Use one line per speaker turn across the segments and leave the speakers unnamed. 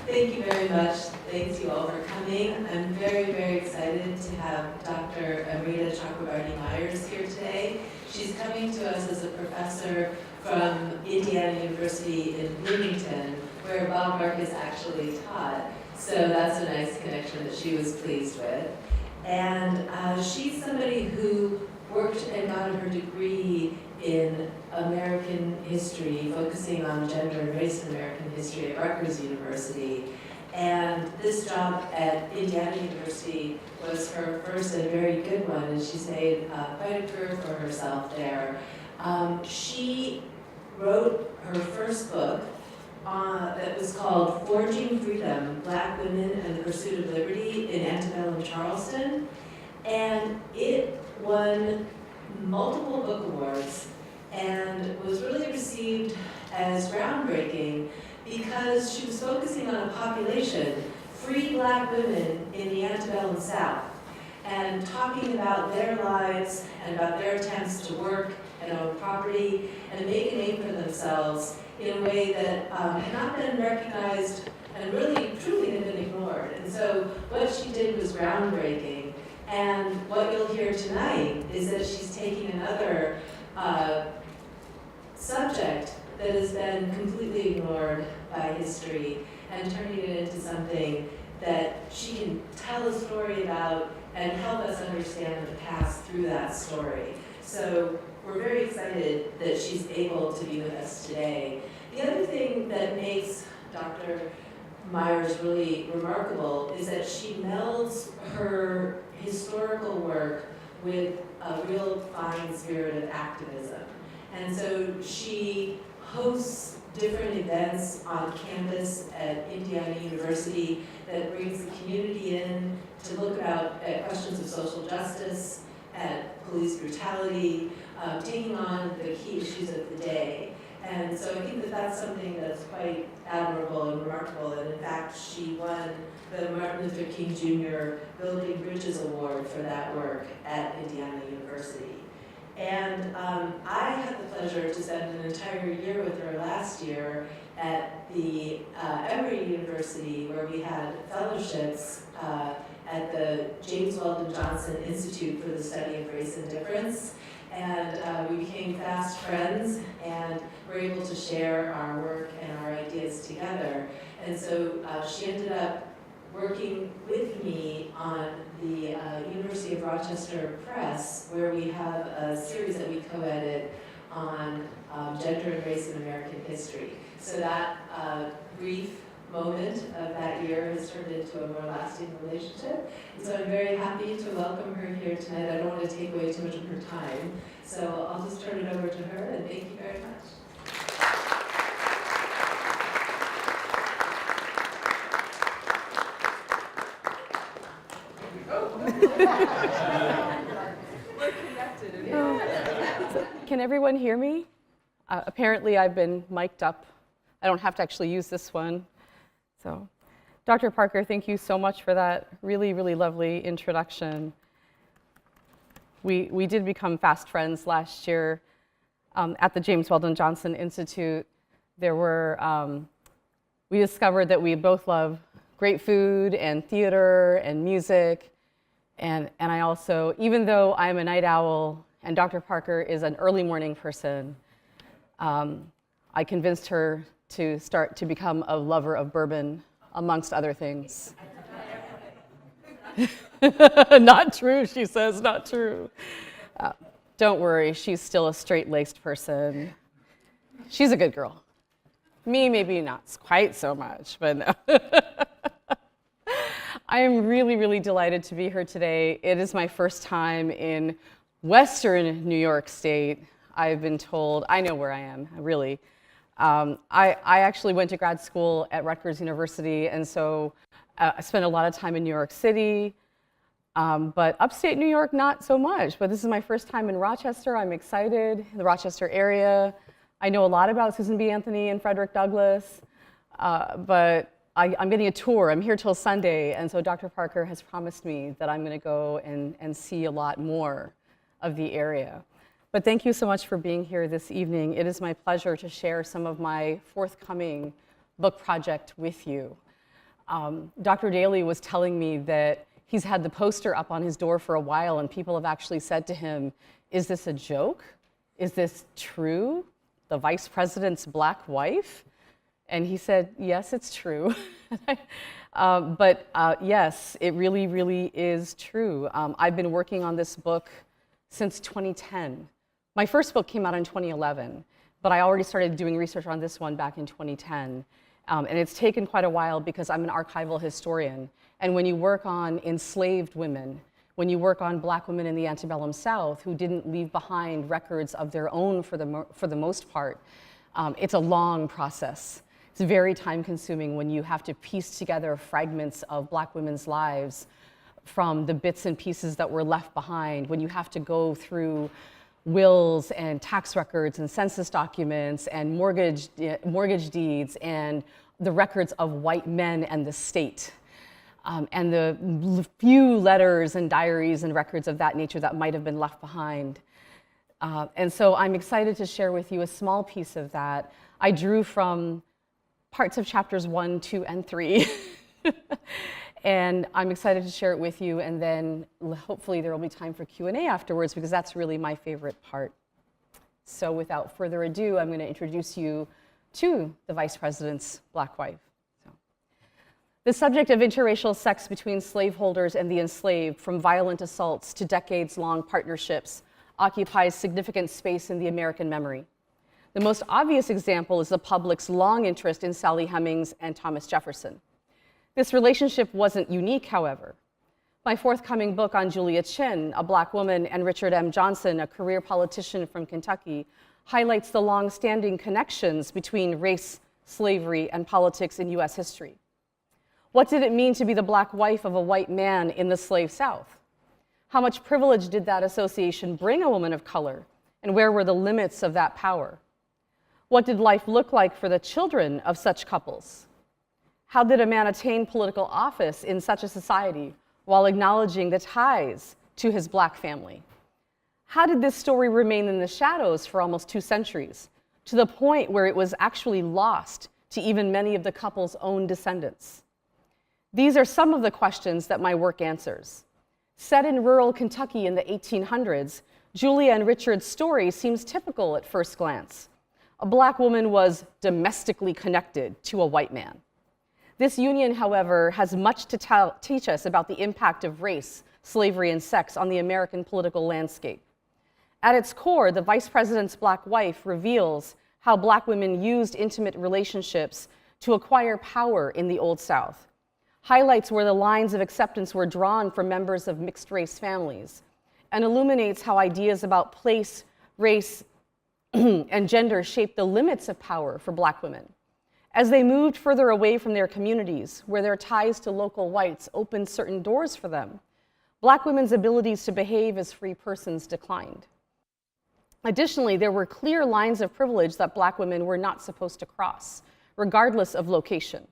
Thank you very much. Thanks you all for coming. I'm very, very excited to have Dr. Amrita Chakrabarti Myers here today. She's coming to us as a professor from Indiana University in Bloomington, where Bob Marcus actually taught. So that's a nice connection that she was pleased with. And she's somebody who worked and got her degree in American history, focusing on gender and race in American history at Rutgers University. And this job at Indiana University was her first and very good one, and she's made quite a career for herself there. She wrote her first book that was called Forging Freedom, Black Women and the Pursuit of Liberty in Antebellum Charleston. And it won multiple book awards and was really received as groundbreaking because she was focusing on a population, free Black women in the antebellum South, and talking about their lives and about their attempts to work and own property and make a name for themselves in a way that had not been recognized and really truly had been ignored. And so what she did was groundbreaking. And what you'll hear tonight is that she's taking another subject that has been completely ignored by history and turning it into something that she can tell a story about and help us understand the past through that story. So we're very excited that she's able to be with us today. The other thing that makes Dr. Myers really remarkable is that she melds her historical work with a real fine spirit of activism. And so she hosts different events on campus at Indiana University that brings the community in to look at questions of social justice, at police brutality, taking on the key issues of the day. And so I think that that's something that's quite admirable and remarkable. And in fact, she won the Martin Luther King Jr. Building Bridges Award for that work at Indiana University. And I had the pleasure to spend an entire year with her last year at the Emory University, where we had fellowships at the James Weldon Johnson Institute for the Study of Race and Difference. And we became fast friends and were able to share our work and our ideas together. And so she ended up working with me on the University of Rochester Press, where we have a series that we co-edit on gender and race in American history. So that brief moment of that year has turned into a more lasting relationship. And so I'm very happy to welcome her here tonight. I don't want to take away too much of her time, so I'll just turn it over to her, and thank you very much.
We're connected. Can everyone hear me? Apparently I've been mic'd up. I don't have to actually use this one. So, Dr. Parker, thank you so much for that really, really lovely introduction. We did become fast friends last year at the James Weldon Johnson Institute. We discovered that we both love great food and theater and music. And I also, even though I'm a night owl and Dr. Parker is an early morning person, I convinced her to become a lover of bourbon, amongst other things. Not true, she says, not true. Don't worry, she's still a straight-laced person. She's a good girl. Me, maybe not quite so much, but no. I am really, really delighted to be here today. It is my first time in Western New York State. I've been told, I know where I am, really. I actually went to grad school at Rutgers University, and so I spent a lot of time in New York City, but upstate New York, not so much. But this is my first time in Rochester. I'm excited, the Rochester area. I know a lot about Susan B. Anthony and Frederick Douglass, but I'm getting a tour. I'm here till Sunday, and so Dr. Parker has promised me that I'm going to go and see a lot more of the area. But thank you so much for being here this evening. It is my pleasure to share some of my forthcoming book project with you. Dr. Daly was telling me that he's had the poster up on his door for a while, and people have actually said to him, "Is this a joke? Is this true? The vice president's black wife?" And he said, "Yes, it's true." But yes, it really, really is true. I've been working on this book since 2010. My first book came out in 2011, but I already started doing research on this one back in 2010. And it's taken quite a while because I'm an archival historian. And when you work on enslaved women, when you work on black women in the antebellum South who didn't leave behind records of their own for the most part, it's a long process. It's very time-consuming when you have to piece together fragments of black women's lives from the bits and pieces that were left behind, when you have to go through wills and tax records and census documents and mortgage deeds and the records of white men and the state, and the few letters and diaries and records of that nature that might have been left behind. And so I'm excited to share with you a small piece of that. I drew from parts of chapters 1, 2, and 3. And I'm excited to share it with you, and then hopefully there will be time for Q&A afterwards, because that's really my favorite part. So without further ado, I'm going to introduce you to the Vice President's black wife. The subject of interracial sex between slaveholders and the enslaved, from violent assaults to decades-long partnerships, occupies significant space in the American memory. The most obvious example is the public's long interest in Sally Hemings and Thomas Jefferson. This relationship wasn't unique, however. My forthcoming book on Julia Chinn, a black woman, and Richard M. Johnson, a career politician from Kentucky, highlights the long-standing connections between race, slavery, and politics in US history. What did it mean to be the black wife of a white man in the slave South? How much privilege did that association bring a woman of color, and where were the limits of that power? What did life look like for the children of such couples? How did a man attain political office in such a society while acknowledging the ties to his black family? How did this story remain in the shadows for almost 2 centuries, to the point where it was actually lost to even many of the couple's own descendants? These are some of the questions that my work answers. Set in rural Kentucky in the 1800s, Julia and Richard's story seems typical at first glance. A black woman was domestically connected to a white man. This union, however, has much to teach us about the impact of race, slavery, and sex on the American political landscape. At its core, the Vice President's black wife reveals how black women used intimate relationships to acquire power in the Old South, highlights where the lines of acceptance were drawn for members of mixed-race families, and illuminates how ideas about place, race, and gender shaped the limits of power for black women. As they moved further away from their communities, where their ties to local whites opened certain doors for them, black women's abilities to behave as free persons declined. Additionally, there were clear lines of privilege that black women were not supposed to cross, regardless of location.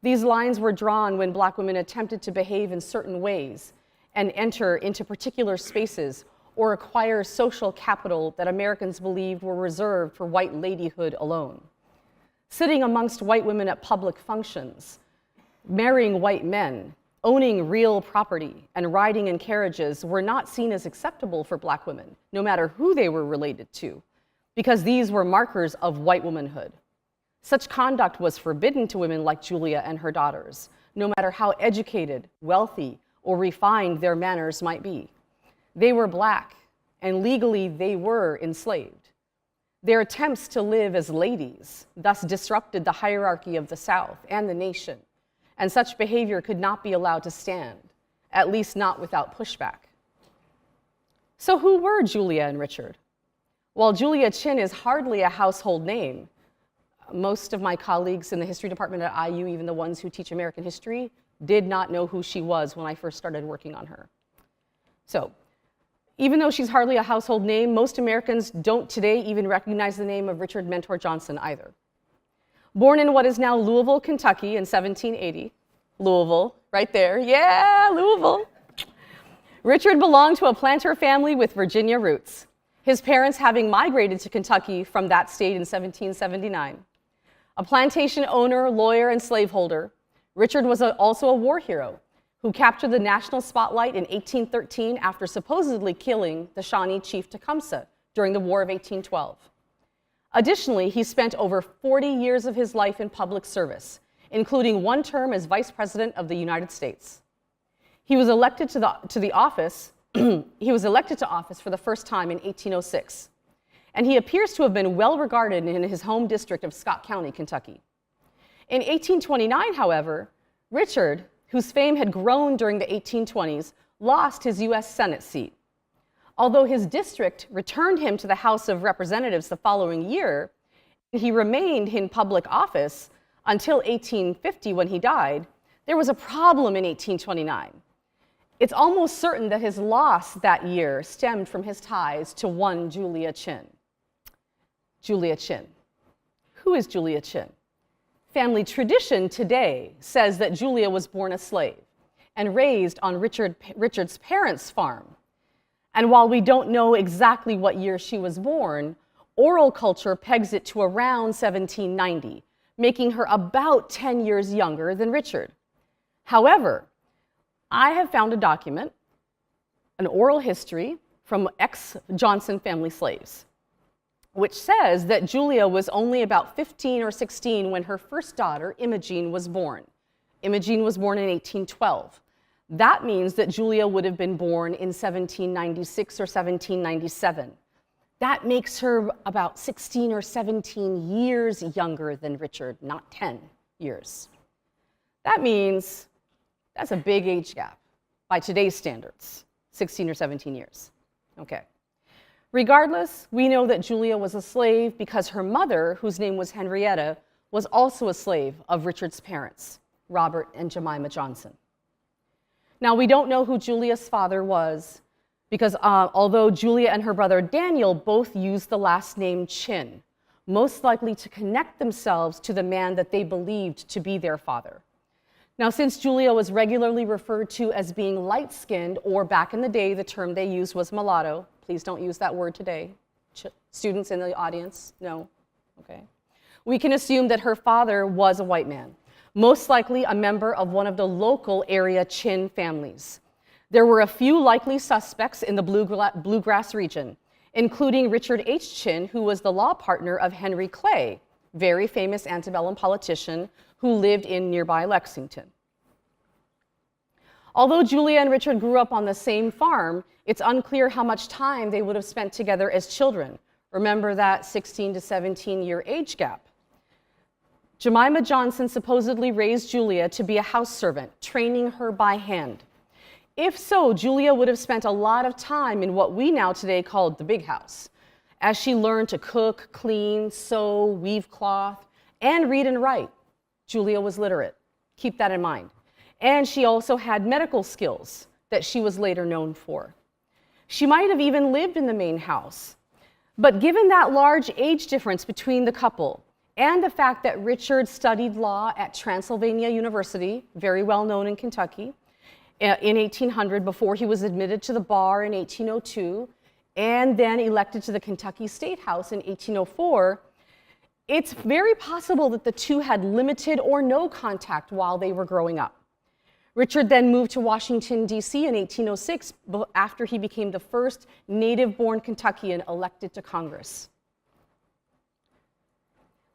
These lines were drawn when black women attempted to behave in certain ways and enter into particular spaces or acquire social capital that Americans believed were reserved for white ladyhood alone. Sitting amongst white women at public functions, marrying white men, owning real property, and riding in carriages were not seen as acceptable for black women, no matter who they were related to, because these were markers of white womanhood. Such conduct was forbidden to women like Julia and her daughters, no matter how educated, wealthy, or refined their manners might be. They were black, and legally they were enslaved. Their attempts to live as ladies thus disrupted the hierarchy of the South and the nation, and such behavior could not be allowed to stand, at least not without pushback. So who were Julia and Richard? While Julia Chinn is hardly a household name, most of my colleagues in the history department at IU, even the ones who teach American history, did not know who she was when I first started working on her. So, even though she's hardly a household name, most Americans don't today even recognize the name of Richard Mentor Johnson either. Born in what is now Louisville, Kentucky in 1780, Louisville, right there, yeah, Louisville. Richard belonged to a planter family with Virginia roots, his parents having migrated to Kentucky from that state in 1779. A plantation owner, lawyer, and slaveholder, Richard was also a war hero who captured the national spotlight in 1813 after supposedly killing the Shawnee chief Tecumseh during the War of 1812. Additionally, he spent over 40 years of his life in public service, including one term as Vice President of the United States. He was elected to office for the first time in 1806, and he appears to have been well regarded in his home district of Scott County, Kentucky. In 1829, however, Richard, whose fame had grown during the 1820s, lost his U.S. Senate seat. Although his district returned him to the House of Representatives the following year, he remained in public office until 1850 when he died. There was a problem in 1829. It's almost certain that his loss that year stemmed from his ties to one Julia Chinn. Julia Chinn. Who is Julia Chinn? Family tradition today says that Julia was born a slave and raised on Richard's parents' farm. And while we don't know exactly what year she was born, oral culture pegs it to around 1790, making her about 10 years younger than Richard. However, I have found a document, an oral history from ex-Johnson family slaves, which says that Julia was only about 15 or 16 when her first daughter, Imogene, was born. Imogene was born in 1812. That means that Julia would have been born in 1796 or 1797. That makes her about 16 or 17 years younger than Richard, not 10 years. That means that's a big age gap by today's standards, 16 or 17 years. Okay. Regardless, we know that Julia was a slave because her mother, whose name was Henrietta, was also a slave of Richard's parents, Robert and Jemima Johnson. Now, we don't know who Julia's father was because although Julia and her brother Daniel both used the last name Chinn, most likely to connect themselves to the man that they believed to be their father. Now, since Julia was regularly referred to as being light-skinned, or back in the day, the term they used was mulatto. Please don't use that word today. Students in the audience, no, okay. We can assume that her father was a white man, most likely a member of one of the local area Chinn families. There were a few likely suspects in the bluegrass region, including Richard H. Chinn, who was the law partner of Henry Clay, very famous antebellum politician who lived in nearby Lexington. Although Julia and Richard grew up on the same farm, it's unclear how much time they would have spent together as children. Remember that 16 to 17 year age gap. Jemima Johnson supposedly raised Julia to be a house servant, training her by hand. If so, Julia would have spent a lot of time in what we now today call the big house, as she learned to cook, clean, sew, weave cloth, and read and write. Julia was literate. Keep that in mind. And she also had medical skills that she was later known for. She might have even lived in the main house. But given that large age difference between the couple and the fact that Richard studied law at Transylvania University, very well known in Kentucky, in 1800 before he was admitted to the bar in 1802, and then elected to the Kentucky State House in 1804, it's very possible that the two had limited or no contact while they were growing up. Richard then moved to Washington, D.C. in 1806 after he became the first native-born Kentuckian elected to Congress.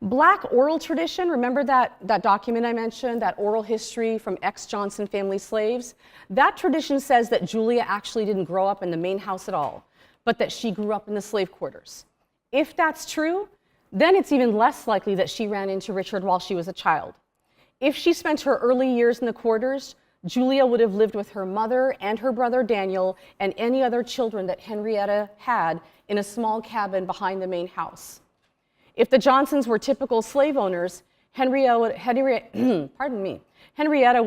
Black oral tradition, remember that document I mentioned, that oral history from ex-Johnson family slaves? That tradition says that Julia actually didn't grow up in the main house at all, but that she grew up in the slave quarters. If that's true, then it's even less likely that she ran into Richard while she was a child. If she spent her early years in the quarters, Julia would have lived with her mother and her brother Daniel and any other children that Henrietta had in a small cabin behind the main house. If the Johnsons were typical slave owners, Henrietta would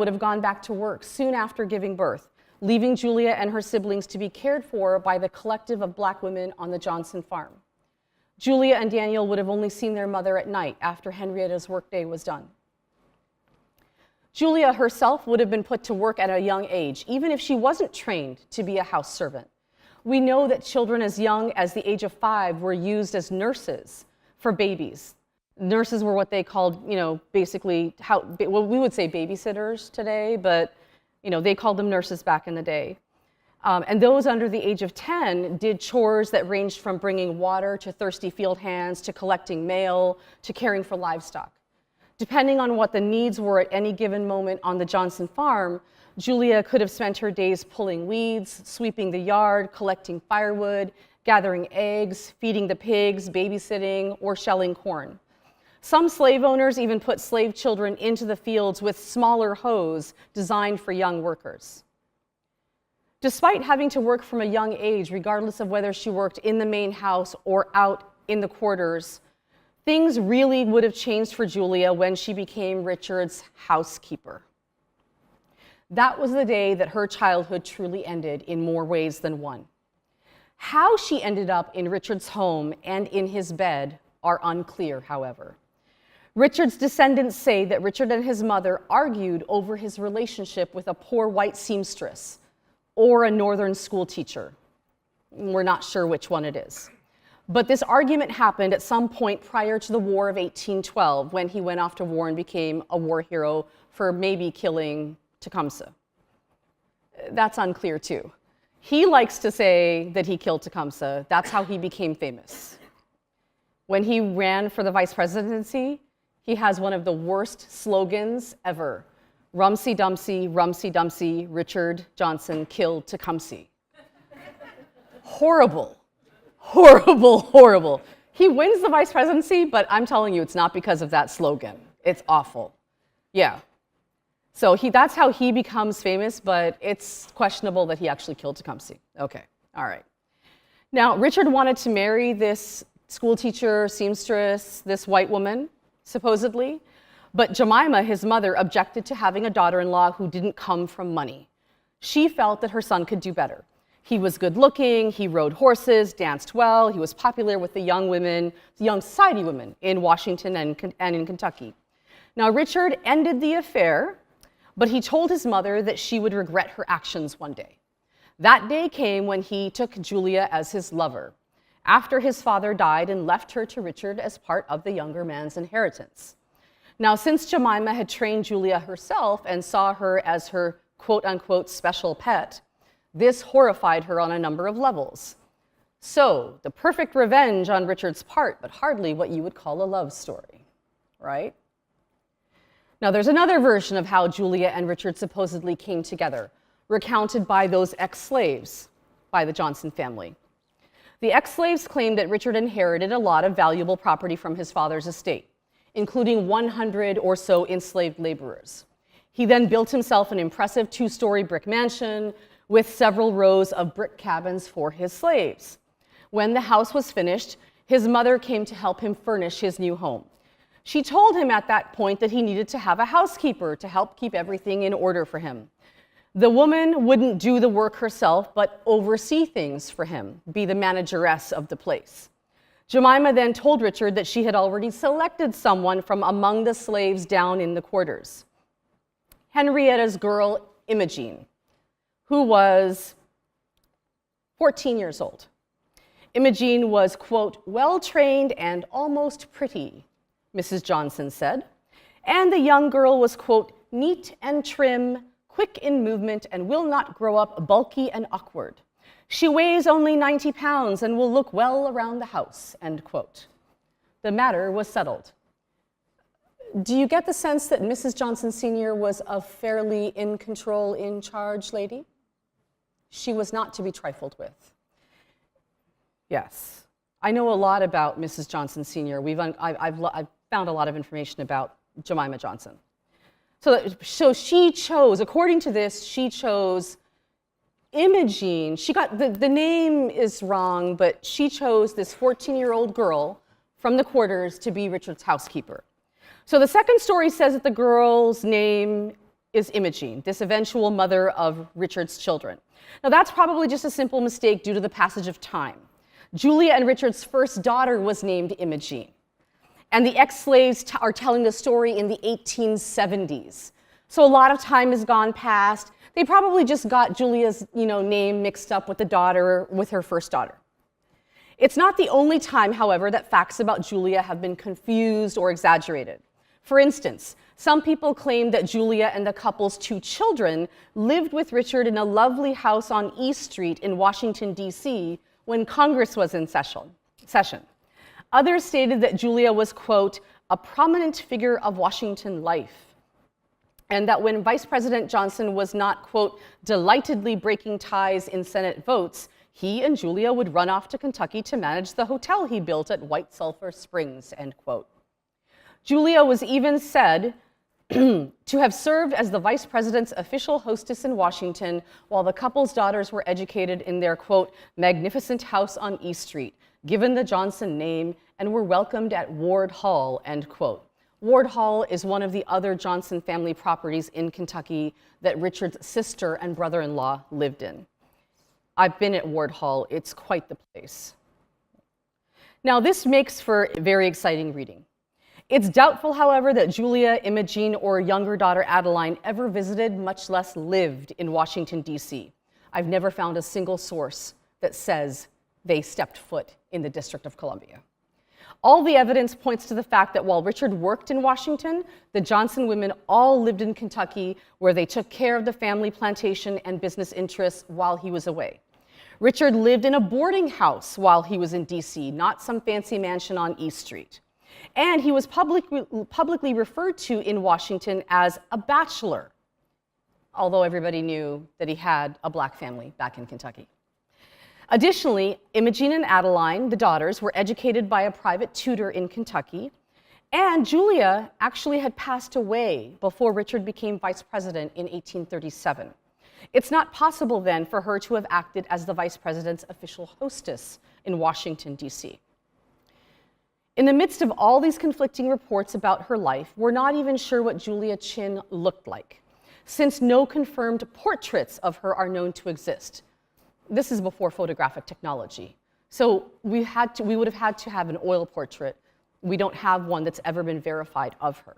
have gone back to work soon after giving birth, leaving Julia and her siblings to be cared for by the collective of Black women on the Johnson farm. Julia and Daniel would have only seen their mother at night after Henrietta's workday was done. Julia herself would have been put to work at a young age, even if she wasn't trained to be a house servant. We know that children as young as the age of 5 were used as nurses for babies. Nurses were what they called, basically well, we would say babysitters today, but they called them nurses back in the day. And those under the age of 10 did chores that ranged from bringing water to thirsty field hands, to collecting mail, to caring for livestock. Depending on what the needs were at any given moment on the Johnson farm, Julia could have spent her days pulling weeds, sweeping the yard, collecting firewood, gathering eggs, feeding the pigs, babysitting, or shelling corn. Some slave owners even put slave children into the fields with smaller hoes designed for young workers. Despite having to work from a young age, regardless of whether she worked in the main house or out in the quarters, things really would have changed for Julia when she became Richard's housekeeper. That was the day that her childhood truly ended in more ways than one. How she ended up in Richard's home and in his bed are unclear, however. Richard's descendants say that Richard and his mother argued over his relationship with a poor white seamstress or a northern school teacher. We're not sure which one it is. But this argument happened at some point prior to the War of 1812, when he went off to war and became a war hero for maybe killing Tecumseh. That's unclear too. He likes to say that he killed Tecumseh. That's how he became famous. When he ran for the vice presidency, he has one of the worst slogans ever. Rumsey Dumpsey, Richard Johnson killed Tecumseh. Horrible, horrible, horrible. He wins the vice presidency, but I'm telling you, it's not because of that slogan. It's awful. Yeah. So that's how he becomes famous, but it's questionable that he actually killed Tecumseh. Okay, all right. Now, Richard wanted to marry this school teacher, seamstress, this white woman, supposedly, but Jemima, his mother, objected to having a daughter-in-law who didn't come from money. She felt that her son could do better. He was good-looking, he rode horses, danced well, he was popular with the young society women in Washington and in Kentucky. Now, Richard ended the affair, but he told his mother that she would regret her actions one day. That day came when he took Julia as his lover, after his father died and left her to Richard as part of the younger man's inheritance. Now, since Jemima had trained Julia herself and saw her as her quote-unquote special pet, this horrified her on a number of levels. So, the perfect revenge on Richard's part, but hardly what you would call a love story, right? Now, there's another version of how Julia and Richard supposedly came together, recounted by those ex-slaves by the Johnson family. The ex-slaves claimed that Richard inherited a lot of valuable property from his father's estate, including 100 or so enslaved laborers. He then built himself an impressive 2-story brick mansion with several rows of brick cabins for his slaves. When the house was finished, his mother came to help him furnish his new home. She told him at that point that he needed to have a housekeeper to help keep everything in order for him. The woman wouldn't do the work herself, but oversee things for him, be the manageress of the place. Jemima then told Richard that she had already selected someone from among the slaves down in the quarters. Henrietta's girl, Imogene, who was 14 years old. Imogene was, quote, well-trained and almost pretty, Mrs. Johnson said. And the young girl was, quote, neat and trim, quick in movement, and will not grow up bulky and awkward. She weighs only 90 pounds and will look well around the house, end quote. The matter was settled. Do you get the sense that Mrs. Johnson Sr. was a fairly in control, in charge lady? She was not to be trifled with. Yes. I know a lot about Mrs. Johnson Sr. I've found a lot of information about Jemima Johnson. So she chose, according to this, she chose Imogene. She got, the name is wrong, but she chose this 14-year-old girl from the quarters to be Richard's housekeeper. So the second story says that the girl's name is Imogene, this eventual mother of Richard's children. Now that's probably just a simple mistake due to the passage of time. Julia and Richard's first daughter was named Imogene. And the ex-slaves are telling the story in the 1870s. So a lot of time has gone past. They probably just got Julia's, name mixed up with her first daughter. It's not the only time, however, that facts about Julia have been confused or exaggerated. For instance, some people claim that Julia and the couple's 2 children lived with Richard in a lovely house on East Street in Washington, D.C. when Congress was in session. Others stated that Julia was, quote, a prominent figure of Washington life, and that when Vice President Johnson was not, quote, delightedly breaking ties in Senate votes, he and Julia would run off to Kentucky to manage the hotel he built at White Sulphur Springs, end quote. Julia was even said to have served as the vice president's official hostess in Washington while the couple's daughters were educated in their, quote, magnificent house on East Street, given the Johnson name, and were welcomed at Ward Hall, end quote. Ward Hall is one of the other Johnson family properties in Kentucky that Richard's sister and brother-in-law lived in. I've been at Ward Hall. It's quite the place. Now, this makes for very exciting reading. It's doubtful, however, that Julia, Imogene, or younger daughter Adeline ever visited, much less lived, in Washington, D.C. I've never found a single source that says they stepped foot in the District of Columbia. All the evidence points to the fact that while Richard worked in Washington, the Johnson women all lived in Kentucky, where they took care of the family plantation and business interests while he was away. Richard lived in a boarding house while he was in D.C., not some fancy mansion on East Street. And he was publicly referred to in Washington as a bachelor, although everybody knew that he had a black family back in Kentucky. Additionally, Imogene and Adeline, the daughters, were educated by a private tutor in Kentucky, and Julia actually had passed away before Richard became vice president in 1837. It's not possible then for her to have acted as the vice president's official hostess in Washington, D.C. In the midst of all these conflicting reports about her life, we're not even sure what Julia Chinn looked like, since no confirmed portraits of her are known to exist. This is before photographic technology. So we would have had to have an oil portrait. We don't have one that's ever been verified of her.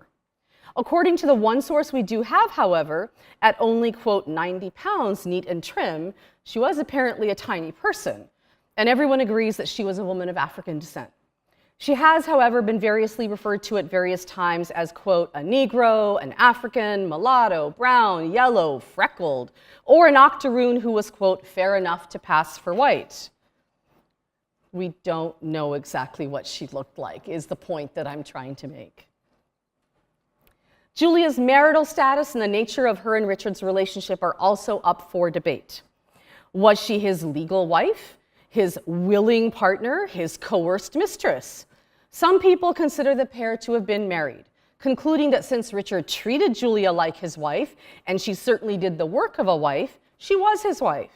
According to the one source we do have, however, at only, quote, 90 pounds, neat and trim, she was apparently a tiny person, and everyone agrees that she was a woman of African descent. She has, however, been variously referred to at various times as, quote, a Negro, an African, mulatto, brown, yellow, freckled, or an octoroon who was, quote, fair enough to pass for white. We don't know exactly what she looked like, is the point that I'm trying to make. Julia's marital status and the nature of her and Richard's relationship are also up for debate. Was she his legal wife, his willing partner, his coerced mistress? Some people consider the pair to have been married, concluding that since Richard treated Julia like his wife, and she certainly did the work of a wife, she was his wife,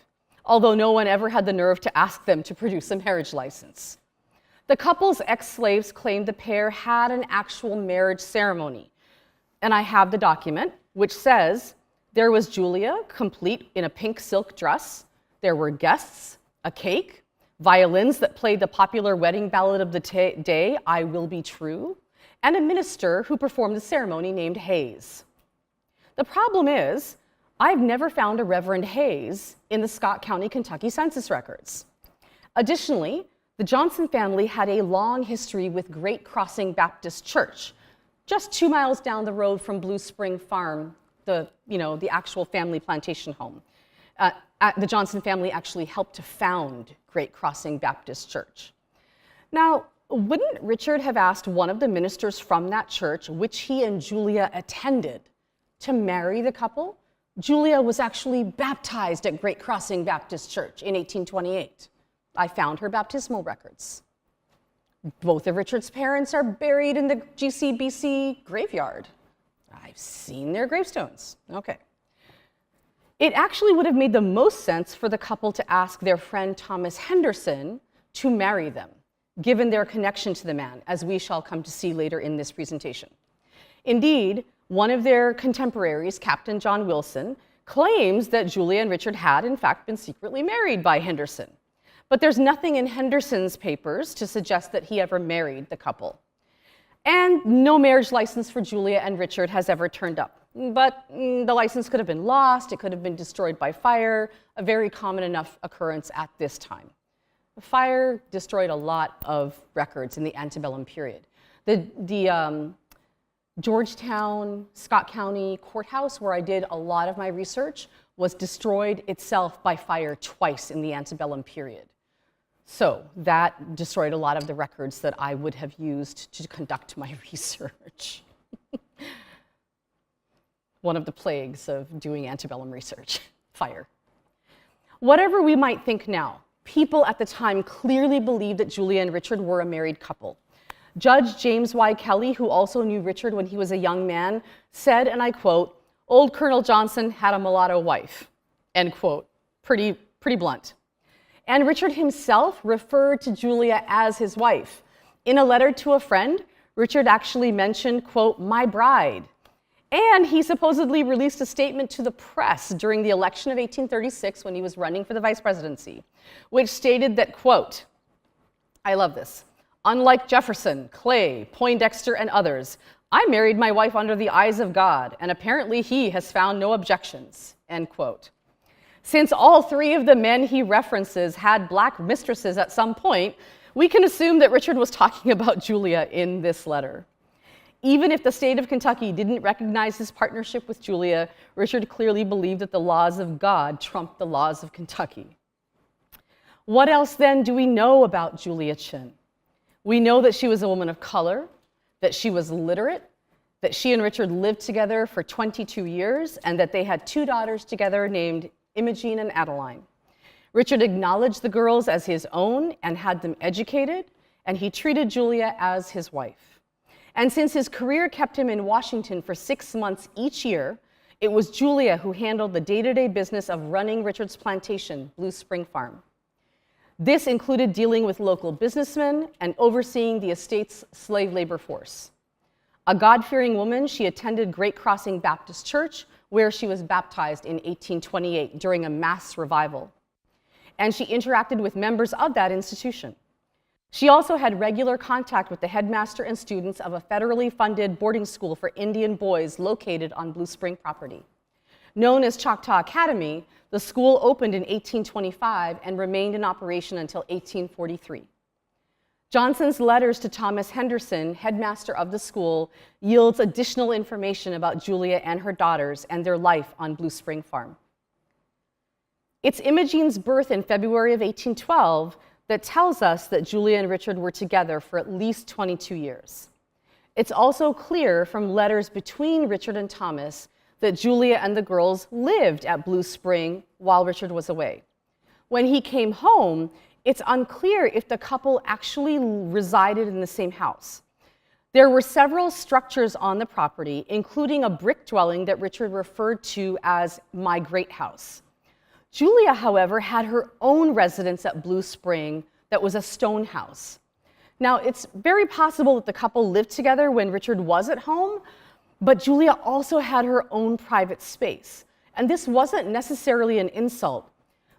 although no one ever had the nerve to ask them to produce a marriage license. The couple's ex-slaves claimed the pair had an actual marriage ceremony, and I have the document, which says there was Julia, complete in a pink silk dress, there were guests, a cake, violins that played the popular wedding ballad of the day, I Will Be True, and a minister who performed the ceremony named Hayes. The problem is, I've never found a Reverend Hayes in the Scott County, Kentucky census records. Additionally, the Johnson family had a long history with Great Crossing Baptist Church, just 2 miles down the road from Blue Spring Farm, the actual family plantation home. The Johnson family actually helped to found Great Crossing Baptist Church. Now, wouldn't Richard have asked one of the ministers from that church, which he and Julia attended, to marry the couple? Julia was actually baptized at Great Crossing Baptist Church in 1828. I found her baptismal records. Both of Richard's parents are buried in the GCBC graveyard. I've seen their gravestones. Okay. It actually would have made the most sense for the couple to ask their friend Thomas Henderson to marry them, given their connection to the man, as we shall come to see later in this presentation. Indeed, one of their contemporaries, Captain John Wilson, claims that Julia and Richard had, in fact, been secretly married by Henderson. But there's nothing in Henderson's papers to suggest that he ever married the couple. And no marriage license for Julia and Richard has ever turned up. But the license could have been lost, it could have been destroyed by fire, a very common enough occurrence at this time. The fire destroyed a lot of records in the antebellum period. The Georgetown, Scott County courthouse, where I did a lot of my research, was destroyed itself by fire twice in the antebellum period. So that destroyed a lot of the records that I would have used to conduct my research. One of the plagues of doing antebellum research, fire. Whatever we might think now, people at the time clearly believed that Julia and Richard were a married couple. Judge James Y. Kelly, who also knew Richard when he was a young man, said, and I quote, "Old Colonel Johnson had a mulatto wife," end quote. Pretty blunt. And Richard himself referred to Julia as his wife. In a letter to a friend, Richard actually mentioned, quote, "my bride." And he supposedly released a statement to the press during the election of 1836 when he was running for the vice presidency, which stated that, quote, I love this, "Unlike Jefferson, Clay, Poindexter, and others, I married my wife under the eyes of God, and apparently he has found no objections," end quote. Since all three of the men he references had black mistresses at some point, we can assume that Richard was talking about Julia in this letter. Even if the state of Kentucky didn't recognize his partnership with Julia, Richard clearly believed that the laws of God trumped the laws of Kentucky. What else then do we know about Julia Chinn? We know that she was a woman of color, that she was literate, that she and Richard lived together for 22 years, and that they had two daughters together named Imogene and Adeline. Richard acknowledged the girls as his own and had them educated, and he treated Julia as his wife. And since his career kept him in Washington for 6 months each year, it was Julia who handled the day-to-day business of running Richard's plantation, Blue Spring Farm. This included dealing with local businessmen and overseeing the estate's slave labor force. A God-fearing woman, she attended Great Crossing Baptist Church, where she was baptized in 1828 during a mass revival. And she interacted with members of that institution. She also had regular contact with the headmaster and students of a federally funded boarding school for Indian boys located on Blue Spring property. Known as Choctaw Academy, the school opened in 1825 and remained in operation until 1843. Johnson's letters to Thomas Henderson, headmaster of the school, yields additional information about Julia and her daughters and their life on Blue Spring Farm. It's Imogene's birth in February of 1812 that tells us that Julia and Richard were together for at least 22 years. It's also clear from letters between Richard and Thomas that Julia and the girls lived at Blue Spring while Richard was away. When he came home, it's unclear if the couple actually resided in the same house. There were several structures on the property, including a brick dwelling that Richard referred to as "my great house." Julia, however, had her own residence at Blue Spring that was a stone house. Now, it's very possible that the couple lived together when Richard was at home, but Julia also had her own private space. And this wasn't necessarily an insult.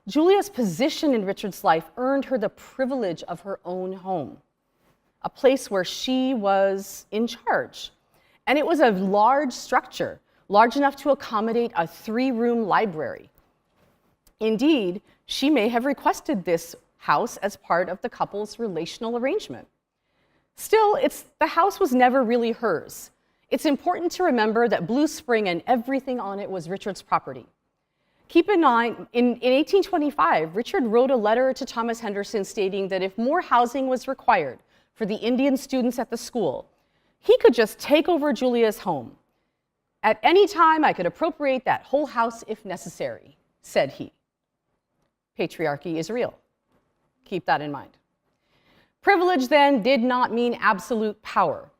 Julia's position in Richard's life earned her the privilege of her own home, a place where she was in charge. And it was a large structure, large enough to accommodate a 3-room library. Indeed, she may have requested this house as part of the couple's relational arrangement. Still, the house was never really hers. It's important to remember that Blue Spring and everything on it was Richard's property. Keep in mind, in 1825, Richard wrote a letter to Thomas Henderson stating that if more housing was required for the Indian students at the school, he could just take over Julia's home. "At any time, I could appropriate that whole house if necessary," said he. Patriarchy is real. Keep that in mind. Privilege then did not mean absolute power.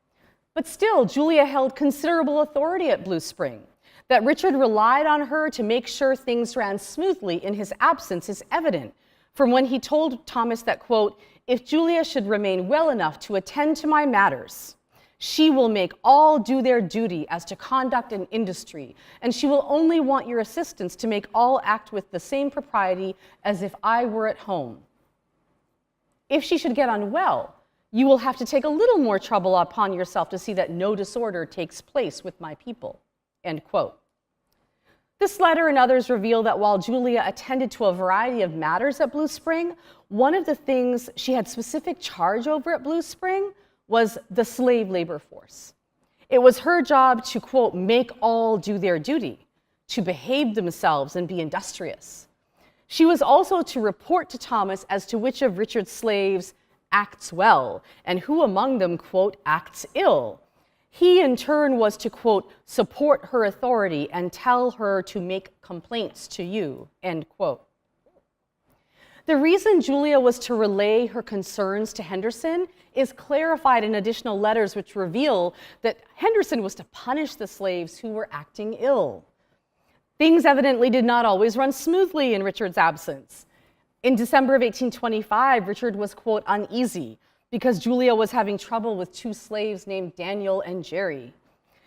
But still, Julia held considerable authority at Blue Spring. That Richard relied on her to make sure things ran smoothly in his absence is evident from when he told Thomas that, quote, "If Julia should remain well enough to attend to my matters, she will make all do their duty as to conduct and industry, and she will only want your assistance to make all act with the same propriety as if I were at home. If she should get unwell, you will have to take a little more trouble upon yourself to see that no disorder takes place with my people," end quote. This letter and others reveal that while Julia attended to a variety of matters at Blue Spring, one of the things she had specific charge over at Blue Spring was the slave labor force. It was her job to, quote, make all do their duty, to behave themselves and be industrious. She was also to report to Thomas as to which of Richard's slaves acts well and who among them, quote, acts ill. He, in turn, was to, quote, support her authority and tell her to make complaints to you, end quote. The reason Julia was to relay her concerns to Henderson is clarified in additional letters which reveal that Henderson was to punish the slaves who were acting ill. Things evidently did not always run smoothly in Richard's absence. In December of 1825, Richard was, quote, uneasy because Julia was having trouble with two slaves named Daniel and Jerry.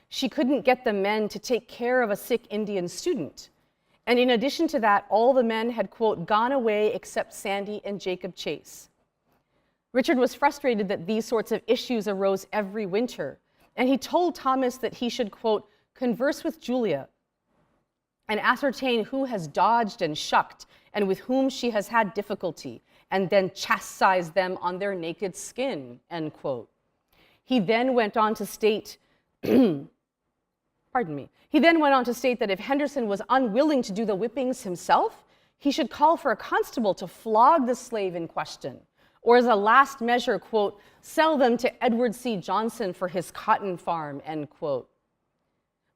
She couldn't get the men to take care of a sick Indian student. And in addition to that, all the men had, quote, gone away except Sandy and Jacob Chase. Richard was frustrated that these sorts of issues arose every winter, and he told Thomas that he should, quote, converse with Julia and ascertain who has dodged and shucked and with whom she has had difficulty, and then chastise them on their naked skin, end quote. He then went on to state, He then went on to state that if Henderson was unwilling to do the whippings himself, he should call for a constable to flog the slave in question, or as a last measure, quote, sell them to Edward C. Johnson for his cotton farm, end quote.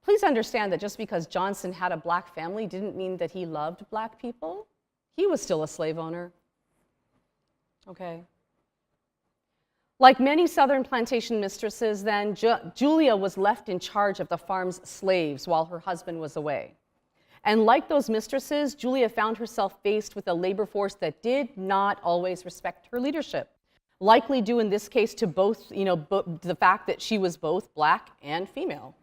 Please understand that just because Johnson had a black family didn't mean that he loved black people. He was still a slave owner. Okay. Like many Southern plantation mistresses then, Julia was left in charge of the farm's slaves while her husband was away. And like those mistresses, Julia found herself faced with a labor force that did not always respect her leadership, likely due in this case to both, the fact that she was both black and female.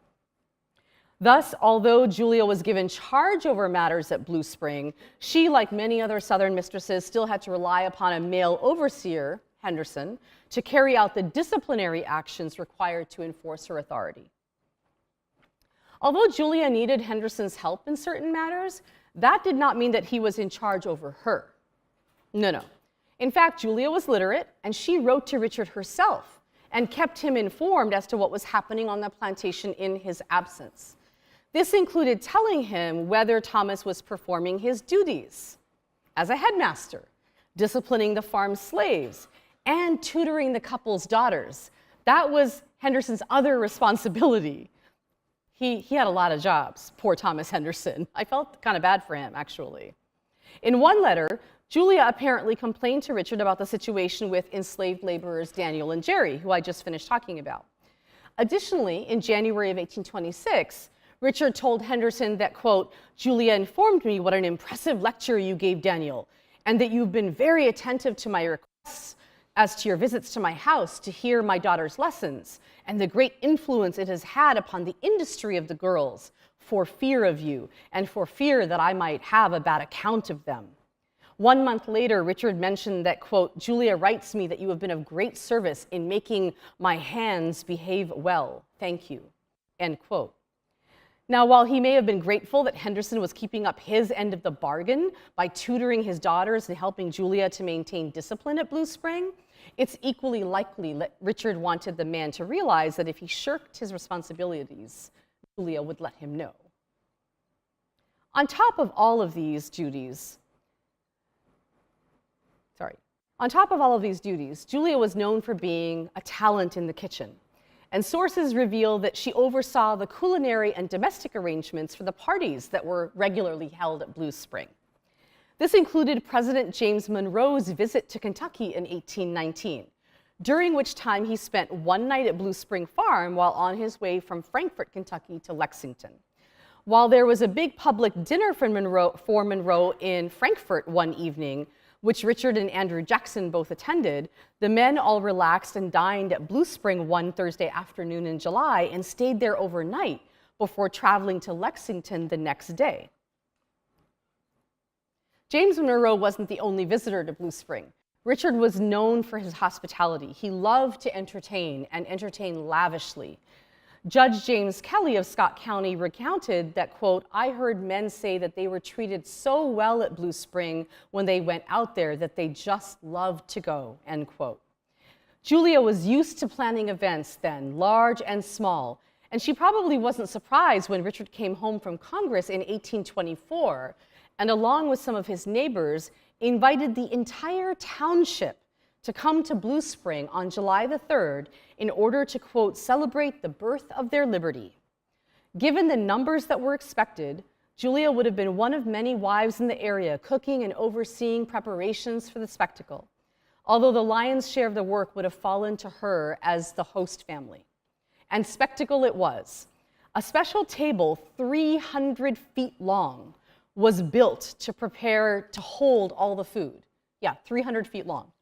Thus, although Julia was given charge over matters at Blue Spring, she, like many other Southern mistresses, still had to rely upon a male overseer, Henderson, to carry out the disciplinary actions required to enforce her authority. Although Julia needed Henderson's help in certain matters, that did not mean that he was in charge over her. No. In fact, Julia was literate, and she wrote to Richard herself and kept him informed as to what was happening on the plantation in his absence. This included telling him whether Thomas was performing his duties as a headmaster, disciplining the farm's slaves, and tutoring the couple's daughters. That was Henderson's other responsibility. He had a lot of jobs, poor Thomas Henderson. I felt kind of bad for him, actually. In one letter, Julia apparently complained to Richard about the situation with enslaved laborers Daniel and Jerry, who I just finished talking about. Additionally, in January of 1826, Richard told Henderson that, quote, Julia informed me what an impressive lecture you gave Daniel, and that you've been very attentive to my requests as to your visits to my house to hear my daughter's lessons, and the great influence it has had upon the industry of the girls, for fear of you, and for fear that I might have a bad account of them. 1 month later, Richard mentioned that, quote, Julia writes me that you have been of great service in making my hands behave well. Thank you, end quote. Now, while he may have been grateful that Henderson was keeping up his end of the bargain by tutoring his daughters and helping Julia to maintain discipline at Blue Spring, it's equally likely that Richard wanted the man to realize that if he shirked his responsibilities, Julia would let him know. On top of all of these duties, Julia was known for being a talent in the kitchen. And sources reveal that she oversaw the culinary and domestic arrangements for the parties that were regularly held at Blue Spring. This included President James Monroe's visit to Kentucky in 1819, during which time he spent one night at Blue Spring Farm while on his way from Frankfort, Kentucky to Lexington. While there was a big public dinner for Monroe in Frankfort one evening, which Richard and Andrew Jackson both attended, the men all relaxed and dined at Blue Spring one Thursday afternoon in July and stayed there overnight before traveling to Lexington the next day. James Monroe wasn't the only visitor to Blue Spring. Richard was known for his hospitality. He loved to entertain and entertain lavishly. Judge James Kelly of Scott County recounted that, quote, "I heard men say that they were treated so well at Blue Spring when they went out there that they just loved to go," end quote. Julia was used to planning events then, large and small, and she probably wasn't surprised when Richard came home from Congress in 1824 and, along with some of his neighbors, invited the entire township to come to Blue Spring on July the 3rd in order to, quote, "celebrate the birth of their liberty." Given the numbers that were expected, Julia would have been one of many wives in the area cooking and overseeing preparations for the spectacle, although the lion's share of the work would have fallen to her as the host family. And spectacle it was. A special table 300 feet long was built to prepare to hold all the food. Yeah, 300 feet long.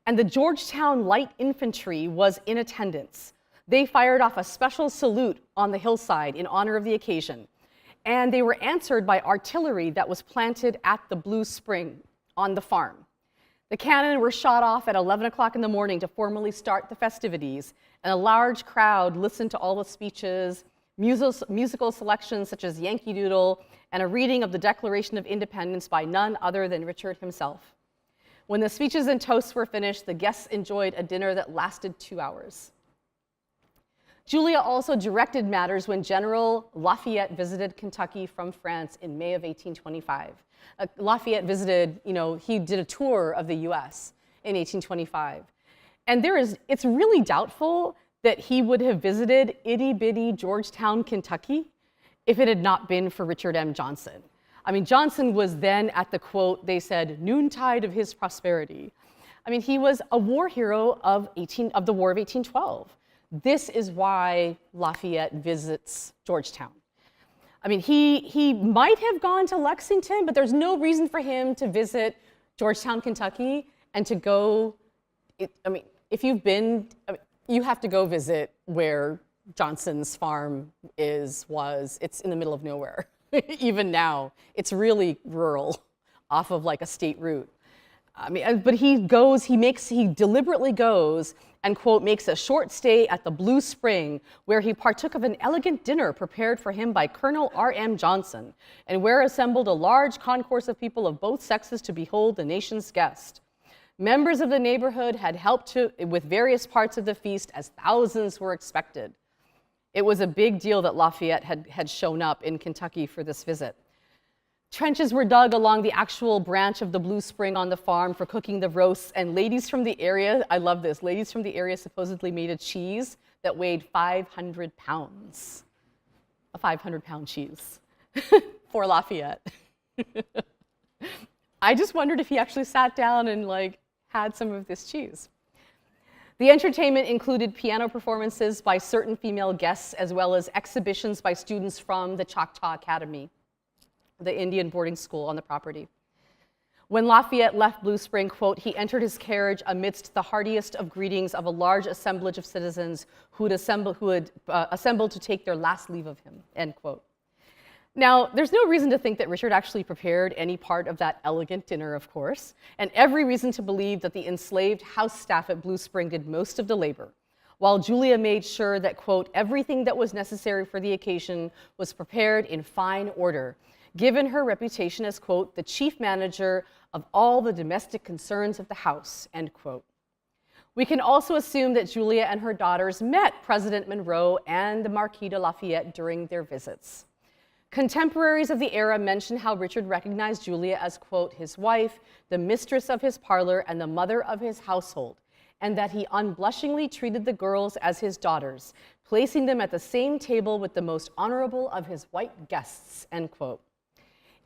And the Georgetown Light Infantry was in attendance. They fired off a special salute on the hillside in honor of the occasion. And they were answered by artillery that was planted at the Blue Spring on the farm. The cannon were shot off at 11 o'clock in the morning to formally start the festivities, and a large crowd listened to all the speeches, musical selections such as Yankee Doodle, and a reading of the Declaration of Independence by none other than Richard himself. When the speeches and toasts were finished, the guests enjoyed a dinner that lasted 2 hours. Julia also directed matters when General Lafayette visited Kentucky from France in May of 1825. Lafayette visited, he did a tour of the US in 1825. And it's really doubtful that he would have visited itty-bitty Georgetown, Kentucky, if it had not been for Richard M. Johnson. I mean, Johnson was then at the, quote, they said, noontide of his prosperity. I mean, he was a war hero of the War of 1812. This is why Lafayette visits Georgetown. I mean, he might have gone to Lexington, but there's no reason for him to visit Georgetown, Kentucky, and to go, if you've been, you have to go visit where Johnson's farm was. It's in the middle of nowhere. Even now, it's really rural, off of like a state route. But he deliberately goes and, quote, makes a short stay at the Blue Spring, where he partook of an elegant dinner prepared for him by Colonel R.M. Johnson, and where assembled a large concourse of people of both sexes to behold the nation's guest. Members of the neighborhood had helped with various parts of the feast, as thousands were expected. It was a big deal that Lafayette had shown up in Kentucky for this visit. Trenches were dug along the actual branch of the Blue Spring on the farm for cooking the roasts, and ladies from the area, I love this, ladies from the area supposedly made a cheese that weighed 500 pounds. A 500-pound cheese for Lafayette. I just wondered if he actually sat down and had some of this cheese. The entertainment included piano performances by certain female guests, as well as exhibitions by students from the Choctaw Academy, the Indian boarding school on the property. When Lafayette left Blue Spring, quote, he entered his carriage amidst the heartiest of greetings of a large assemblage of citizens who had assembled to take their last leave of him, end quote. Now, there's no reason to think that Richard actually prepared any part of that elegant dinner, of course, and every reason to believe that the enslaved house staff at Blue Spring did most of the labor, while Julia made sure that, quote, everything that was necessary for the occasion was prepared in fine order, given her reputation as, quote, the chief manager of all the domestic concerns of the house, end quote. We can also assume that Julia and her daughters met President Monroe and the Marquis de Lafayette during their visits. Contemporaries of the era mention how Richard recognized Julia as, quote, his wife, the mistress of his parlor, and the mother of his household, and that he unblushingly treated the girls as his daughters, placing them at the same table with the most honorable of his white guests, end quote.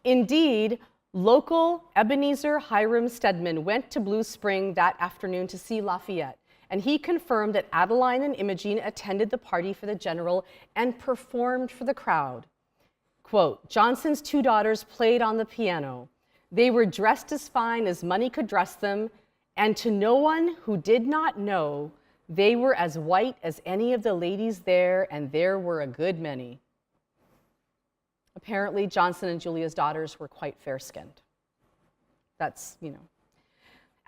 Indeed, local Ebenezer Hiram Stedman went to Blue Spring that afternoon to see Lafayette, and he confirmed that Adeline and Imogene attended the party for the general and performed for the crowd. Quote, Johnson's two daughters played on the piano. They were dressed as fine as money could dress them, and to no one who did not know, they were as white as any of the ladies there, and there were a good many. Apparently, Johnson and Julia's daughters were quite fair-skinned. That's,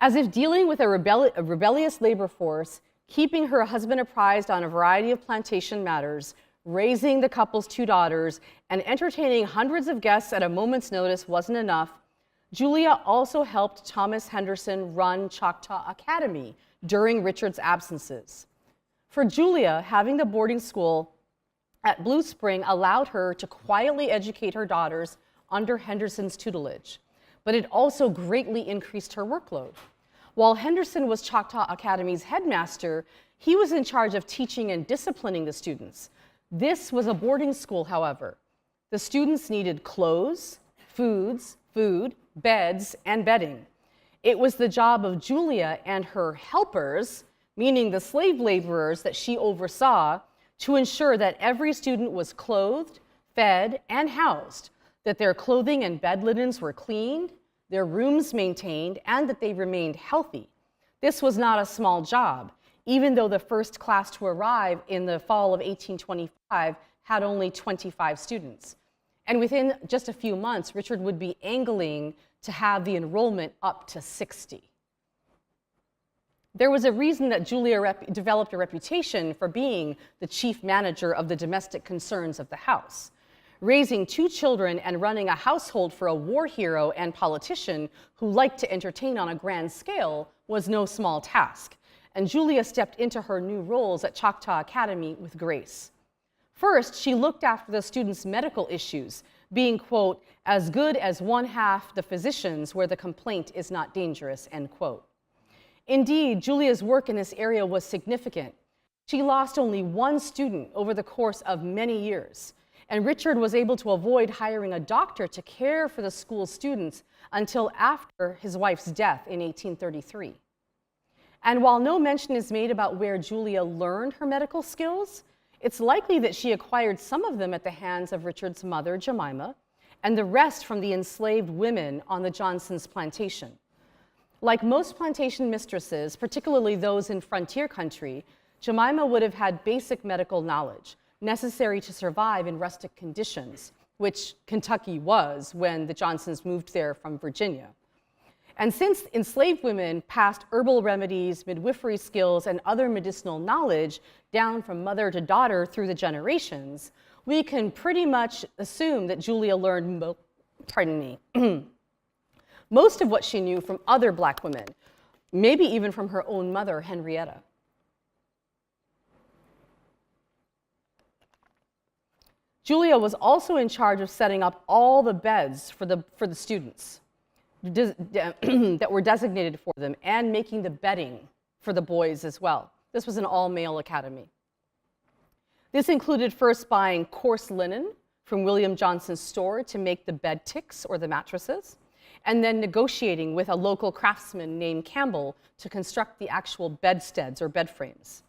As if dealing with a rebellious labor force, keeping her husband apprised on a variety of plantation matters, raising the couple's 2 daughters, and entertaining hundreds of guests at a moment's notice wasn't enough. Julia also helped Thomas Henderson run Choctaw Academy during Richard's absences. For Julia, having the boarding school at Blue Spring allowed her to quietly educate her daughters under Henderson's tutelage, but it also greatly increased her workload. While Henderson was Choctaw Academy's headmaster, he was in charge of teaching and disciplining the students. This was a boarding school, however. The students needed clothes, food, beds, and bedding. It was the job of Julia and her helpers, meaning the slave laborers that she oversaw, to ensure that every student was clothed, fed, and housed, that their clothing and bed linens were cleaned, their rooms maintained, and that they remained healthy. This was not a small job, even though the first class to arrive in the fall of 1825 had only 25 students. And within just a few months, Richard would be angling to have the enrollment up to 60. There was a reason that Julia developed a reputation for being the chief manager of the domestic concerns of the house. Raising 2 children and running a household for a war hero and politician who liked to entertain on a grand scale was no small task, and Julia stepped into her new roles at Choctaw Academy with grace. First, she looked after the students' medical issues, being, quote, as good as 1/2 the physicians where the complaint is not dangerous, end quote. Indeed, Julia's work in this area was significant. She lost only 1 student over the course of many years, and Richard was able to avoid hiring a doctor to care for the school's students until after his wife's death in 1833. And while no mention is made about where Julia learned her medical skills, it's likely that she acquired some of them at the hands of Richard's mother, Jemima, and the rest from the enslaved women on the Johnsons' plantation. Like most plantation mistresses, particularly those in frontier country, Jemima would have had basic medical knowledge necessary to survive in rustic conditions, which Kentucky was when the Johnsons moved there from Virginia. And since enslaved women passed herbal remedies, midwifery skills, and other medicinal knowledge down from mother to daughter through the generations, we can pretty much assume that Julia learned, most of what she knew from other Black women, maybe even from her own mother, Henrietta. Julia was also in charge of setting up all the beds for the students that were designated for them, and making the bedding for the boys as well. This was an all-male academy. This included first buying coarse linen from William Johnson's store to make the bed ticks or the mattresses, and then negotiating with a local craftsman named Campbell to construct the actual bedsteads or bed frames.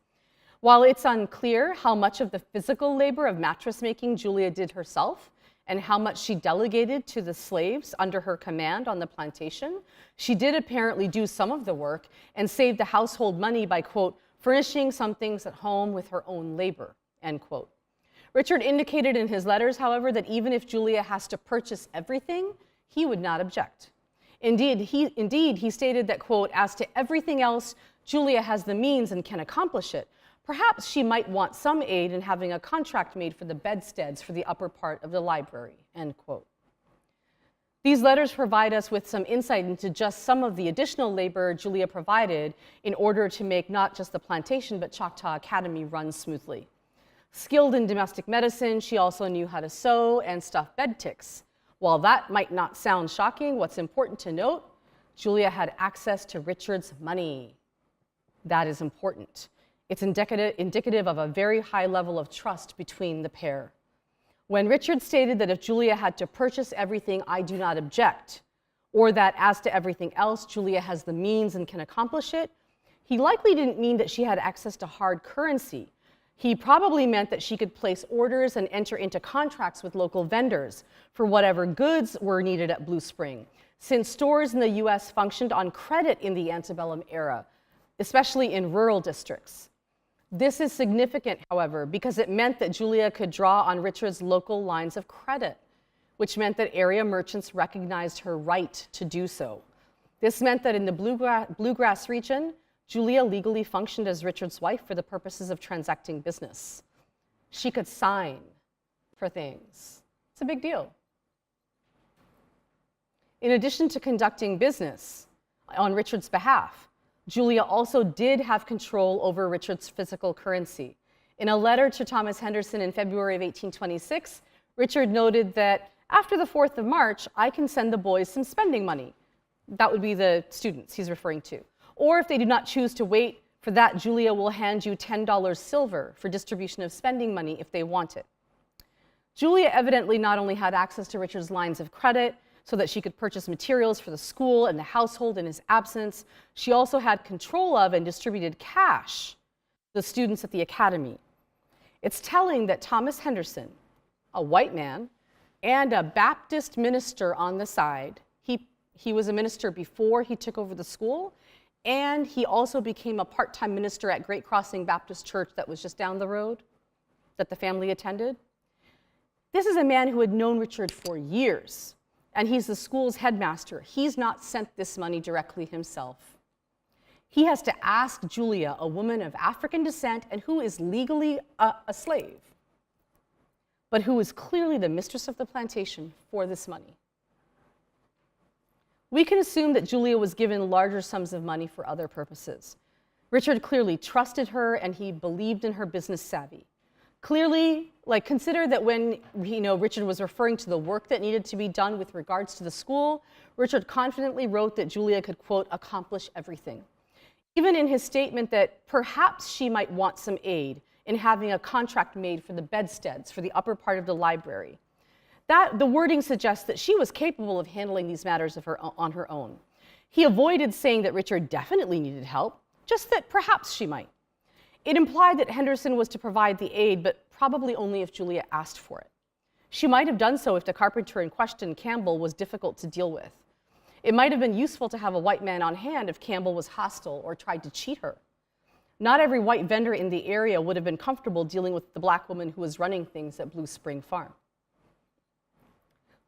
While it's unclear how much of the physical labor of mattress making Julia did herself and how much she delegated to the slaves under her command on the plantation, she did apparently do some of the work and saved the household money by, quote, furnishing some things at home with her own labor, end quote. Richard indicated in his letters, however, that even if Julia has to purchase everything, he would not object. Indeed, he stated that, quote, as to everything else, Julia has the means and can accomplish it. Perhaps she might want some aid in having a contract made for the bedsteads for the upper part of the library, end quote. These letters provide us with some insight into just some of the additional labor Julia provided in order to make not just the plantation, but Choctaw Academy run smoothly. Skilled in domestic medicine, she also knew how to sew and stuff bed ticks. While that might not sound shocking, what's important to note, Julia had access to Richard's money. That is important. It's indicative of a very high level of trust between the pair. When Richard stated that if Julia had to purchase everything, I do not object, or that as to everything else, Julia has the means and can accomplish it, he likely didn't mean that she had access to hard currency. He probably meant that she could place orders and enter into contracts with local vendors for whatever goods were needed at Blue Spring, since stores in the US functioned on credit in the antebellum era, especially in rural districts. This is significant, however, because it meant that Julia could draw on Richard's local lines of credit, which meant that area merchants recognized her right to do so. This meant that in the bluegrass region, Julia legally functioned as Richard's wife for the purposes of transacting business. She could sign for things. It's a big deal. In addition to conducting business on Richard's behalf, Julia also did have control over Richard's physical currency. In a letter to Thomas Henderson in February of 1826, Richard noted that after the 4th of March, I can send the boys some spending money. That would be the students he's referring to. Or if they do not choose to wait for that, Julia will hand you $10 silver for distribution of spending money if they want it. Julia evidently not only had access to Richard's lines of credit so that she could purchase materials for the school and the household in his absence, she also had control of and distributed cash to the students at the academy. It's telling that Thomas Henderson, a white man, and a Baptist minister on the side, he was a minister before he took over the school, and he also became a part-time minister at Great Crossing Baptist Church that was just down the road that the family attended. This is a man who had known Richard for years, and he's the school's headmaster. He's not sent this money directly himself. He has to ask Julia, a woman of African descent and who is legally a slave, but who is clearly the mistress of the plantation, for this money. We can assume that Julia was given larger sums of money for other purposes. Richard clearly trusted her and he believed in her business savvy. Clearly, consider that when Richard was referring to the work that needed to be done with regards to the school, Richard confidently wrote that Julia could, quote, accomplish everything. Even in his statement that perhaps she might want some aid in having a contract made for the bedsteads for the upper part of the library. The wording suggests that she was capable of handling these matters on her own. He avoided saying that Richard definitely needed help, just that perhaps she might. It implied that Henderson was to provide the aid, but probably only if Julia asked for it. She might have done so if the carpenter in question, Campbell, was difficult to deal with. It might have been useful to have a white man on hand if Campbell was hostile or tried to cheat her. Not every white vendor in the area would have been comfortable dealing with the black woman who was running things at Blue Spring Farm.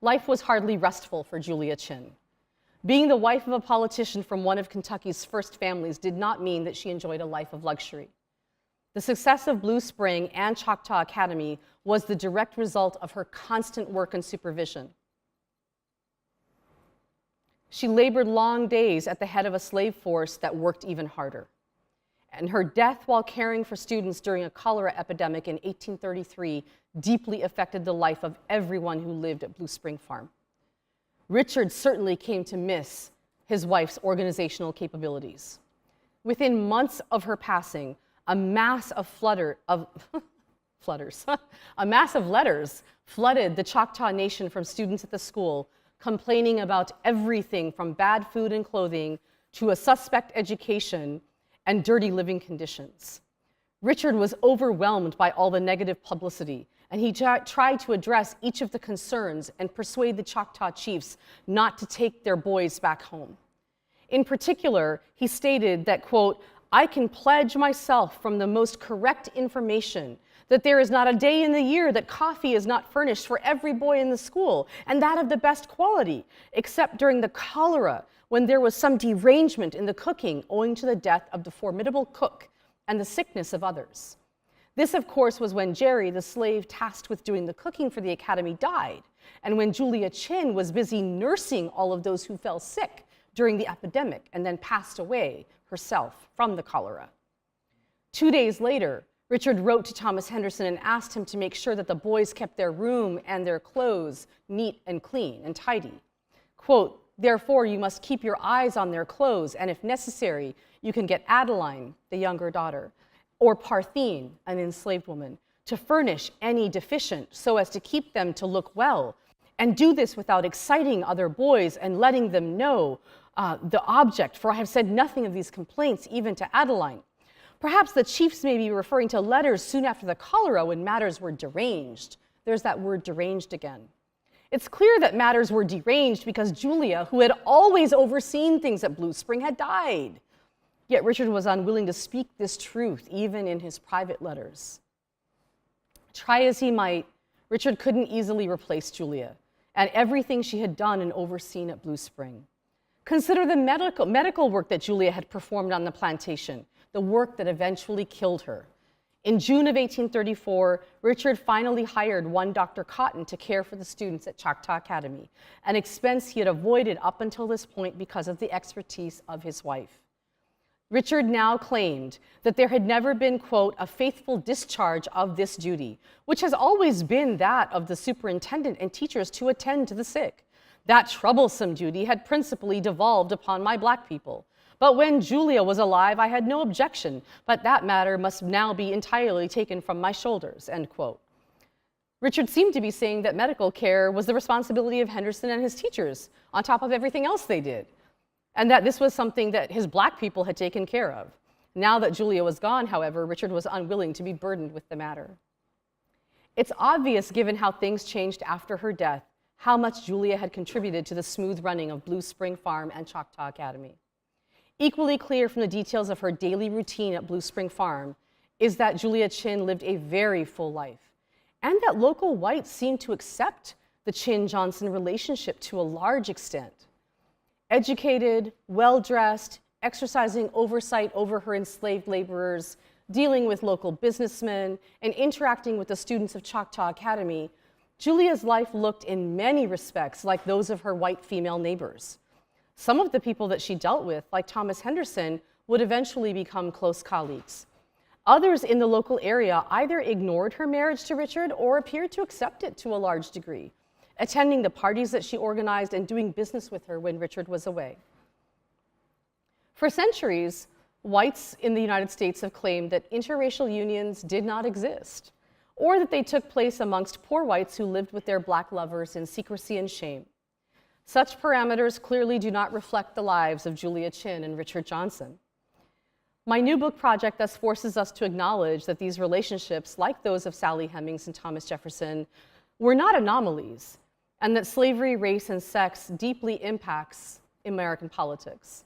Life was hardly restful for Julia Chinn. Being the wife of a politician from one of Kentucky's first families did not mean that she enjoyed a life of luxury. The success of Blue Spring and Choctaw Academy was the direct result of her constant work and supervision. She labored long days at the head of a slave force that worked even harder. And her death while caring for students during a cholera epidemic in 1833 deeply affected the life of everyone who lived at Blue Spring Farm. Richard certainly came to miss his wife's organizational capabilities. Within months of her passing, a mass of letters flooded the Choctaw Nation from students at the school, complaining about everything from bad food and clothing to a suspect education and dirty living conditions. Richard was overwhelmed by all the negative publicity, and he tried to address each of the concerns and persuade the Choctaw chiefs not to take their boys back home. In particular, he stated that, quote, I can pledge myself from the most correct information that there is not a day in the year that coffee is not furnished for every boy in the school, and that of the best quality, except during the cholera, when there was some derangement in the cooking owing to the death of the formidable cook and the sickness of others. This, of course, was when Jerry, the slave tasked with doing the cooking for the academy, died, and when Julia Chinn was busy nursing all of those who fell sick during the epidemic and then passed away herself from the cholera. 2 days later, Richard wrote to Thomas Henderson and asked him to make sure that the boys kept their room and their clothes neat and clean and tidy. Quote, therefore, you must keep your eyes on their clothes, and if necessary, you can get Adeline, the younger daughter, or Parthene, an enslaved woman, to furnish any deficient so as to keep them to look well, and do this without exciting other boys and letting them know the object, for I have said nothing of these complaints even to Adeline. Perhaps the chiefs may be referring to letters soon after the cholera when matters were deranged. There's that word deranged again. It's clear that matters were deranged because Julia, who had always overseen things at Blue Spring, had died. Yet Richard was unwilling to speak this truth, even in his private letters. Try as he might, Richard couldn't easily replace Julia and everything she had done and overseen at Blue Spring. Consider the medical work that Julia had performed on the plantation, the work that eventually killed her. In June of 1834, Richard finally hired one Dr. Cotton to care for the students at Choctaw Academy, an expense he had avoided up until this point because of the expertise of his wife. Richard now claimed that there had never been, quote, a faithful discharge of this duty, which has always been that of the superintendent and teachers to attend to the sick. That troublesome duty had principally devolved upon my black people. But when Julia was alive, I had no objection, but that matter must now be entirely taken from my shoulders, end quote. Richard seemed to be saying that medical care was the responsibility of Henderson and his teachers, on top of everything else they did, and that this was something that his black people had taken care of. Now that Julia was gone, however, Richard was unwilling to be burdened with the matter. It's obvious, given how things changed after her death, how much Julia had contributed to the smooth running of Blue Spring Farm and Choctaw Academy. Equally clear from the details of her daily routine at Blue Spring Farm is that Julia Chinn lived a very full life, and that local whites seemed to accept the Chinn-Johnson relationship to a large extent. Educated, well-dressed, exercising oversight over her enslaved laborers, dealing with local businessmen, and interacting with the students of Choctaw Academy, Julia's life looked in many respects like those of her white female neighbors. Some of the people that she dealt with, like Thomas Henderson, would eventually become close colleagues. Others in the local area either ignored her marriage to Richard or appeared to accept it to a large degree, attending the parties that she organized and doing business with her when Richard was away. For centuries, whites in the United States have claimed that interracial unions did not exist, or that they took place amongst poor whites who lived with their black lovers in secrecy and shame. Such parameters clearly do not reflect the lives of Julia Chinn and Richard Johnson. My new book project thus forces us to acknowledge that these relationships, like those of Sally Hemings and Thomas Jefferson, were not anomalies, and that slavery, race, and sex deeply impacts American politics.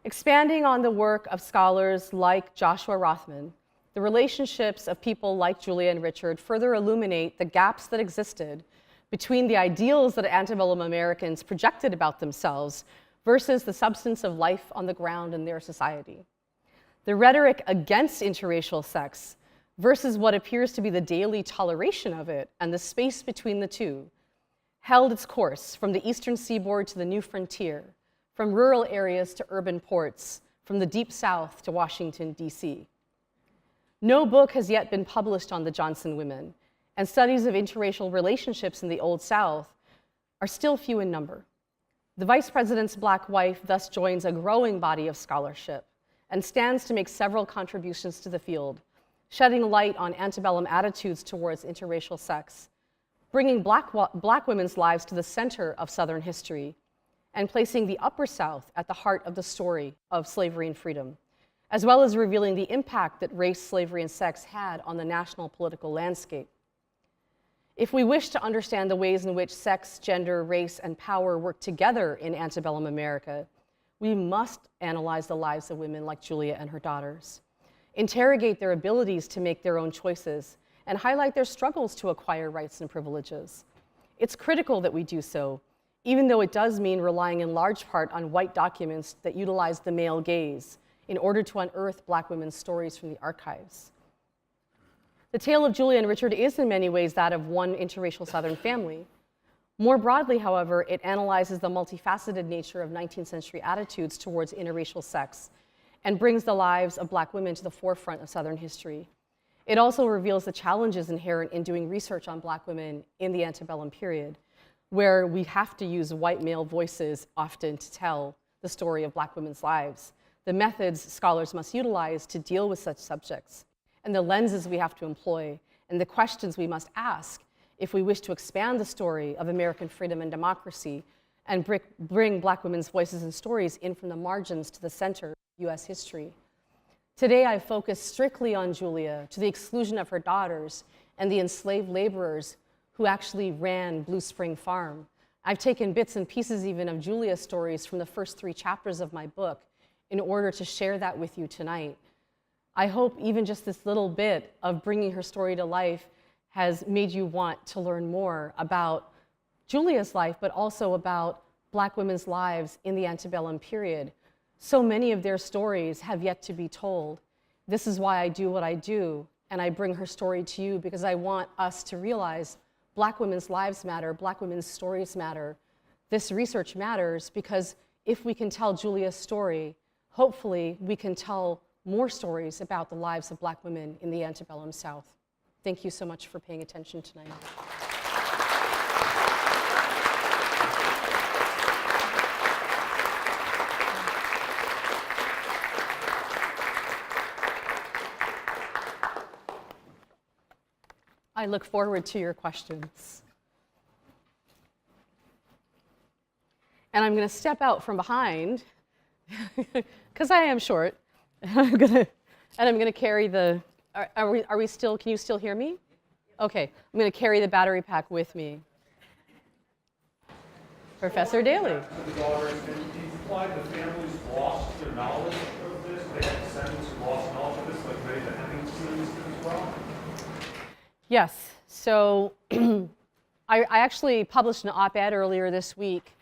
Expanding on the work of scholars like Joshua Rothman, the relationships of people like Julia and Richard further illuminate the gaps that existed between the ideals that antebellum Americans projected about themselves versus the substance of life on the ground in their society. The rhetoric against interracial sex versus what appears to be the daily toleration of it and the space between the two held its course from the eastern seaboard to the new frontier, from rural areas to urban ports, from the deep south to Washington, D.C. No book has yet been published on the Johnson women, and studies of interracial relationships in the Old South are still few in number. The vice president's black wife thus joins a growing body of scholarship and stands to make several contributions to the field, shedding light on antebellum attitudes towards interracial sex, bringing black women's lives to the center of Southern history, and placing the Upper South at the heart of the story of slavery and freedom, as well as revealing the impact that race, slavery, and sex had on the national political landscape. If we wish to understand the ways in which sex, gender, race, and power work together in antebellum America, we must analyze the lives of women like Julia and her daughters, interrogate their abilities to make their own choices, and highlight their struggles to acquire rights and privileges. It's critical that we do so, even though it does mean relying in large part on white documents that utilize the male gaze in order to unearth black women's stories from the archives. The tale of Julia and Richard is in many ways that of one interracial Southern family. More broadly, however, it analyzes the multifaceted nature of 19th century attitudes towards interracial sex and brings the lives of black women to the forefront of Southern history. It also reveals the challenges inherent in doing research on black women in the antebellum period, where we have to use white male voices often to tell the story of black women's lives, the methods scholars must utilize to deal with such subjects, and the lenses we have to employ, and the questions we must ask if we wish to expand the story of American freedom and democracy and bring black women's voices and stories in from the margins to the center of US history. Today, I focus strictly on Julia, to the exclusion of her daughters and the enslaved laborers who actually ran Blue Spring Farm. I've taken bits and pieces even of Julia's stories from the first 3 chapters of my book in order to share that with you tonight. I hope even just this little bit of bringing her story to life has made you want to learn more about Julia's life, but also about Black women's lives in the antebellum period. So many of their stories have yet to be told. This is why I do what I do, and I bring her story to you because I want us to realize Black women's lives matter, Black women's stories matter. This research matters because if we can tell Julia's story, hopefully we can tell more stories about the lives of Black women in the antebellum South. Thank you so much for paying attention tonight. I look forward to your questions. And I'm going to step out from behind, because I am short. And I'm going to carry the, are we still, can you still hear me? Okay, I'm going to carry the battery pack with me. Professor Daly.
The daughter, and you implied the families lost their knowledge of this. They had descendants who lost knowledge of this, like many of the Hemings did as well.
Yes, so I actually published an op-ed earlier this week,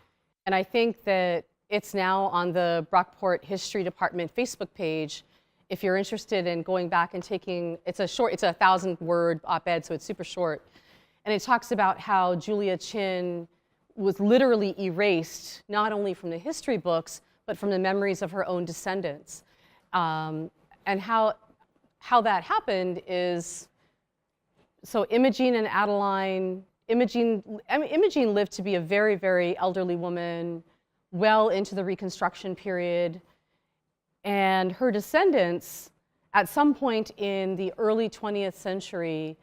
and I think that it's now on the Brockport History Department Facebook page. If you're interested in going back and taking, it's a 1,000-word op-ed, so it's super short. And it talks about how Julia Chinn was literally erased, not only from the history books, but from the memories of her own descendants. And how that happened is, so Imogene and Adeline, Imogene lived to be a very, very elderly woman, well into the Reconstruction period. And her descendants, at some point in the early 20th century,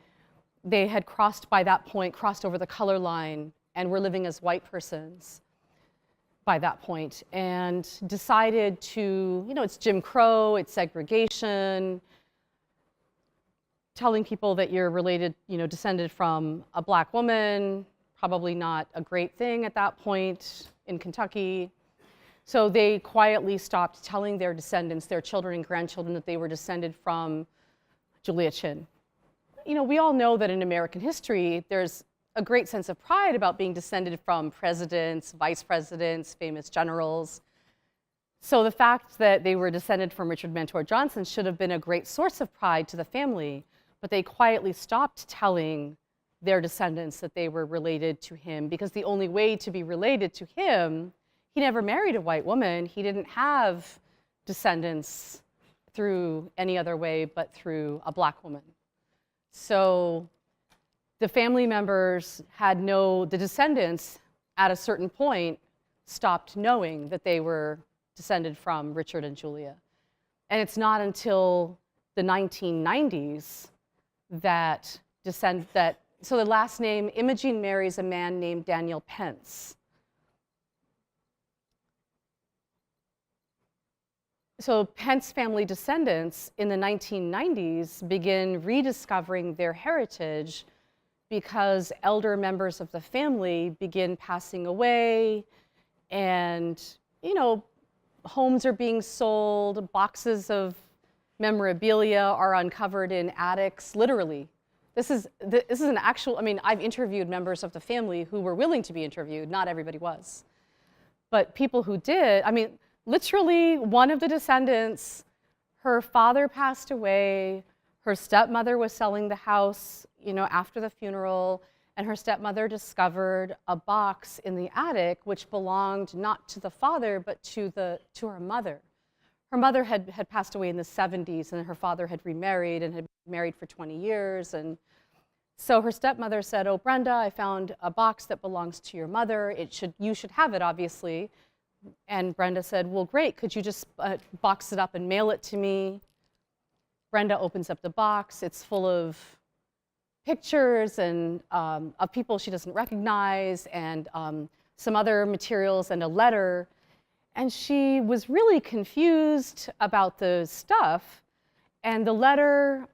they had crossed over the color line and were living as white persons by that point, and decided to, it's Jim Crow, it's segregation, telling people that you're related, descended from a Black woman, probably not a great thing at that point in Kentucky. So they quietly stopped telling their descendants, their children and grandchildren, that they were descended from Julia Chinn. We all know that in American history, there's a great sense of pride about being descended from presidents, vice presidents, famous generals. So the fact that they were descended from Richard Mentor Johnson should have been a great source of pride to the family, but they quietly stopped telling their descendants that they were related to him, because the only way to be related to him, he never married a white woman. He didn't have descendants through any other way but through a Black woman. So the family members the descendants at a certain point stopped knowing that they were descended from Richard and Julia. And it's not until the 1990s so the last name, Imogene marries a man named Daniel Pence. So Pence family descendants in the 1990s begin rediscovering their heritage because elder members of the family begin passing away, and homes are being sold, boxes of memorabilia are uncovered in attics, literally. This is an actual, I've interviewed members of the family who were willing to be interviewed, not everybody was. But people who did, literally one of the descendants, her father passed away, her stepmother was selling the house, after the funeral, and her stepmother discovered a box in the attic which belonged not to the father, but to her mother. Her mother had passed away in the 70s, and her father had remarried and had been married for 20 years. And so her stepmother said, "Oh, Brenda, I found a box that belongs to your mother. You should have it, obviously." And Brenda said, "Well, great. Could you just box it up and mail it to me?" Brenda opens up the box. It's full of pictures and of people she doesn't recognize, and some other materials and a letter. And she was really confused about the stuff. And the letter,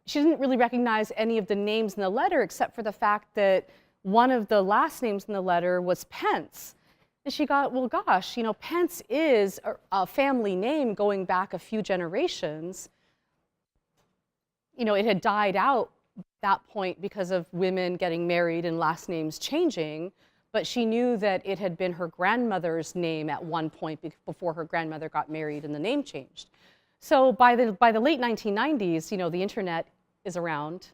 she didn't really recognize any of the names in the letter except for the fact that one of the last names in the letter was Pence. And she got, well, gosh, Pence is a family name going back a few generations. It had died out at that point because of women getting married and last names changing. but she knew that it had been her grandmother's name at one point before her grandmother got married and the name changed. So by the late 1990s, you know, the internet is around.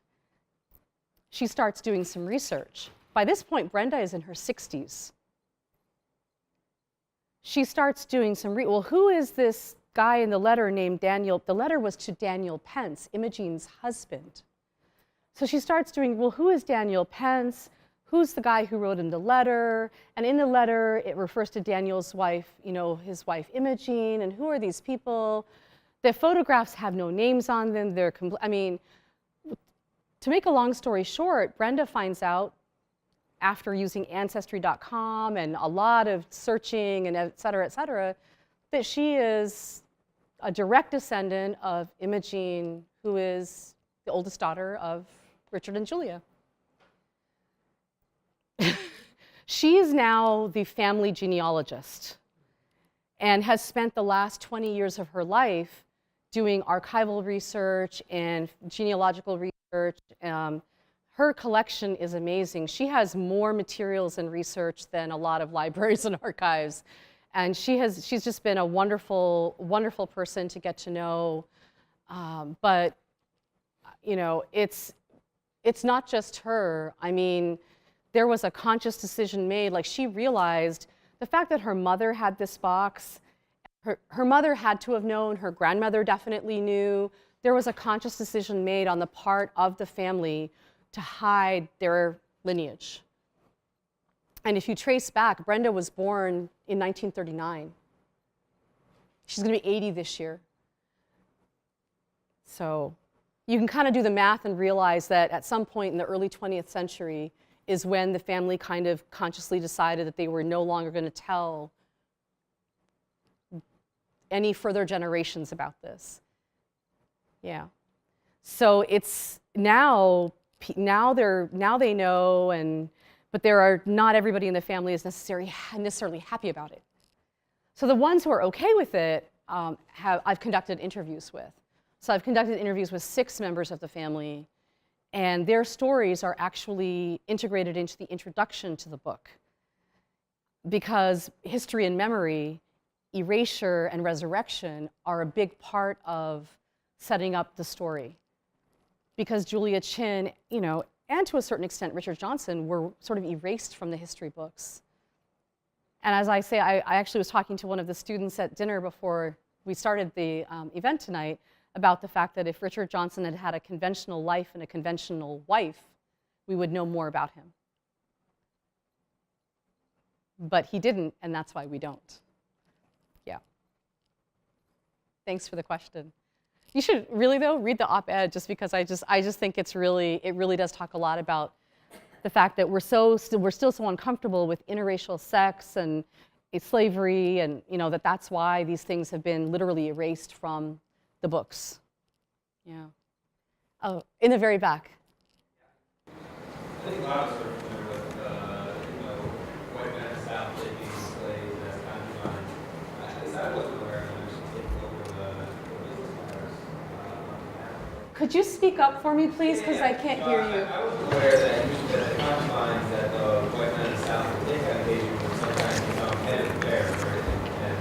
She starts doing some research. By this point, Brenda is in her 60s. She starts doing some, well, who is this guy in the letter named Daniel? The letter was to Daniel Pence, Imogene's husband. So she starts doing, well, who is Daniel Pence? Who's the guy who wrote in the letter? And in the letter, it refers to Daniel's wife, you know, his wife Imogene, and who are these people? The photographs have no names on them. They're, I mean, to make a long story short, Brenda finds out after using Ancestry.com and a lot of searching and et cetera, that she is a direct descendant of Imogene, who is the oldest daughter of Richard and Julia. She is now the family genealogist and has spent the last 20 years of her life doing archival research and genealogical research. Her collection is amazing. She has more materials and research than a lot of libraries and archives. And she's just been a wonderful, wonderful person to get to know. But, you know, it's not just her. I mean, there was a conscious decision made. Like, she realized the fact that her mother had this box, her mother had to have known, her grandmother definitely knew. There was a conscious decision made on the part of the family to hide their lineage. And if you trace back, Brenda was born in 1939. She's going to be 80 this year. So you can kind of do the math and realize that at some point in the early 20th century is when the family kind of consciously decided that they were no longer going to tell any further generations about this. Yeah. So it's now they know, but not everybody in the family is necessarily happy about it. So the ones who are okay with it, I've conducted interviews with. So I've conducted interviews with 6 members of the family, and their stories are actually integrated into the introduction to the book. Because history and memory, erasure and resurrection are a big part of setting up the story. Because Julia Chinn, you know, and to a certain extent Richard Johnson, were sort of erased from the history books. And as I say, I actually was talking to one of the students at dinner before we started the event tonight about the fact that if Richard Johnson had had a conventional life and a conventional wife, we would know more about him. But he didn't, and that's why we don't. Yeah. Thanks for the question. You should really, though, read the op-ed, just because I just think it really does talk a lot about the fact that we're still so uncomfortable with interracial sex and slavery, and you know that's why these things have been literally erased from the books. Yeah. Oh, in the very back.
I think a lot of us are familiar with, white men in the South taking slaves as concubines. At least I wasn't aware of them taking over the business matters.
Could you speak up for me, please, because I can't hear you.
I was aware that the concubines that the white men in the South would take on occasion were sometimes head of affairs or anything. And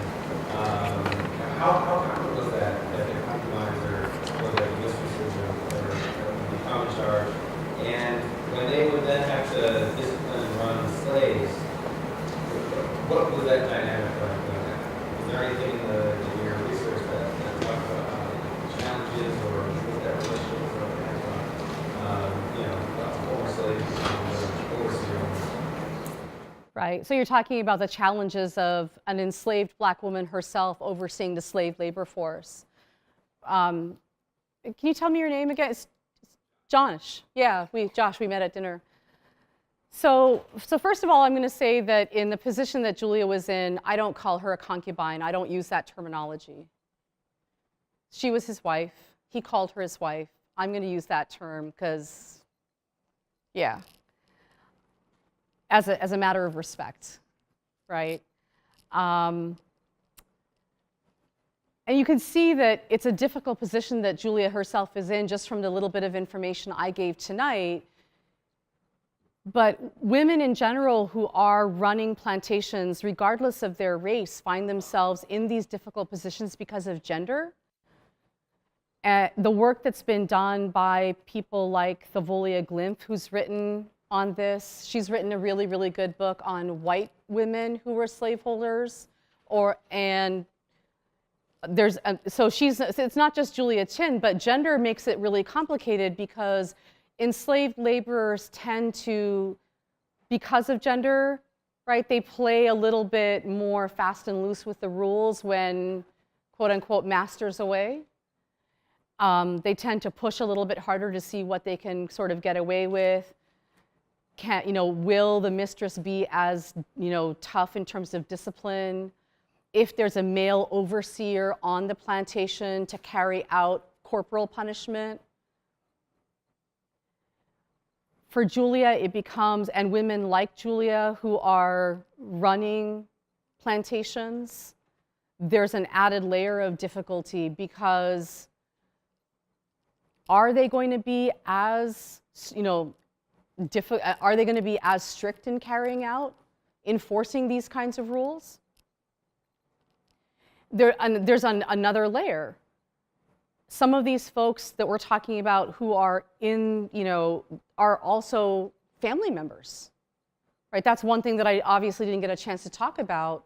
how common was that the concubines or the mistresses or would be common charge? And when they would then have to discipline and run slaves, what was that dynamic like? Was there anything in your research that talked about challenges or what that relationship was like, former slaves or overseers?
Right, so you're talking about the challenges of an enslaved black woman herself overseeing the slave labor force. Can you tell me your name again? It's Josh. Yeah, Josh, we met at dinner. So first of all, I'm going to say that in the position that Julia was in, I don't call her a concubine. I don't use that terminology. She was his wife. He called her his wife. I'm going to use that term because, yeah, as a matter of respect, right? And you can see that it's a difficult position that Julia herself is in just from the little bit of information I gave tonight, But women in general who are running plantations, regardless of their race, find themselves in these difficult positions because of gender. The work that's been done by people like Thavolia Glymph, who's written on this, she's written a really, really good book on white women who were slaveholders, it's not just Julia Chinn, but gender makes it really complicated because enslaved laborers tend to, because of gender, right, they play a little bit more fast and loose with the rules when, quote unquote, master's away. They tend to push a little bit harder to see what they can sort of get away with. Will the mistress be as, tough in terms of discipline? If there's a male overseer on the plantation to carry out corporal punishment. For Julia, it becomes, and women like Julia who are running plantations, there's an added layer of difficulty because are they going to be as, are they going to be as strict in carrying out, enforcing these kinds of rules? There's another layer. Some of these folks that we're talking about who are are also family members, right? That's one thing that I obviously didn't get a chance to talk about,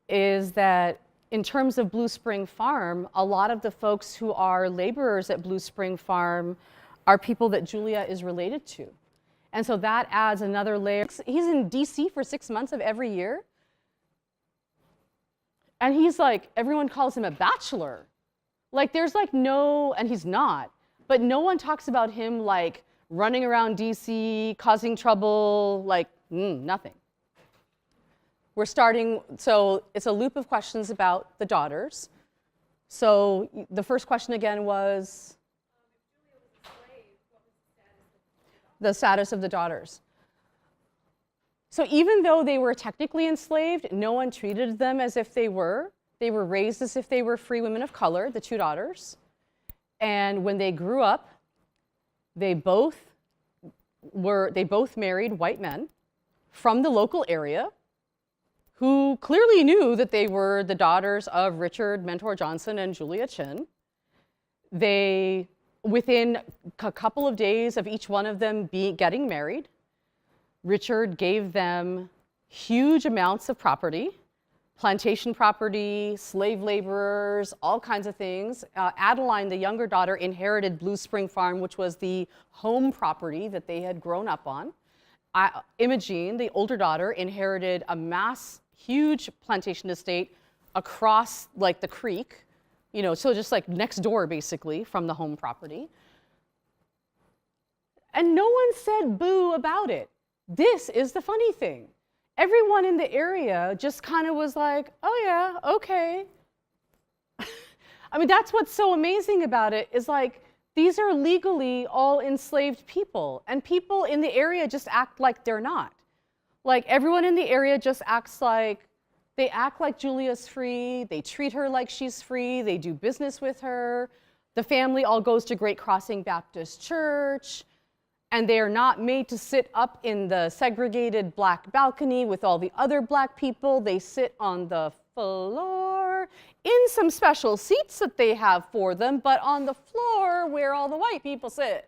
is that in terms of Blue Spring Farm, a lot of the folks who are laborers at Blue Spring Farm are people that Julia is related to. And so that adds another layer. He's in DC for 6 months of every year. And he's like, everyone calls him a bachelor. Like there's like no, and he's not, but no one talks about him like running around DC, causing trouble, like nothing. We're starting, so it's a loop of questions about the daughters. So the first question again was? If Julia was a slave, what was the status of the daughters? So even though they were technically enslaved, no one treated them as if they were. They were raised as if they were free women of color, the two daughters. And when they grew up, they both married white men from the local area who clearly knew that they were the daughters of Richard Mentor Johnson and Julia Chinn. They, within a couple of days of each one of them getting married, Richard gave them huge amounts of property, plantation property, slave laborers, all kinds of things. Adeline, the younger daughter, inherited Blue Spring Farm, which was the home property that they had grown up on. Imogene, the older daughter, inherited a huge plantation estate across like the creek, so just like next door basically from the home property. And no one said boo about it. This is the funny thing. Everyone in the area just kind of was like, oh yeah, okay. I mean, that's what's so amazing about it, is like, these are legally all enslaved people, and people in the area just act like they're not. Like everyone in the area just acts like, they act like Julia's free, they treat her like she's free, they do business with her. The family all goes to Great Crossing Baptist Church. And they are not made to sit up in the segregated black balcony with all the other black people. They sit on the floor in some special seats that they have for them, but on the floor where all the white people sit.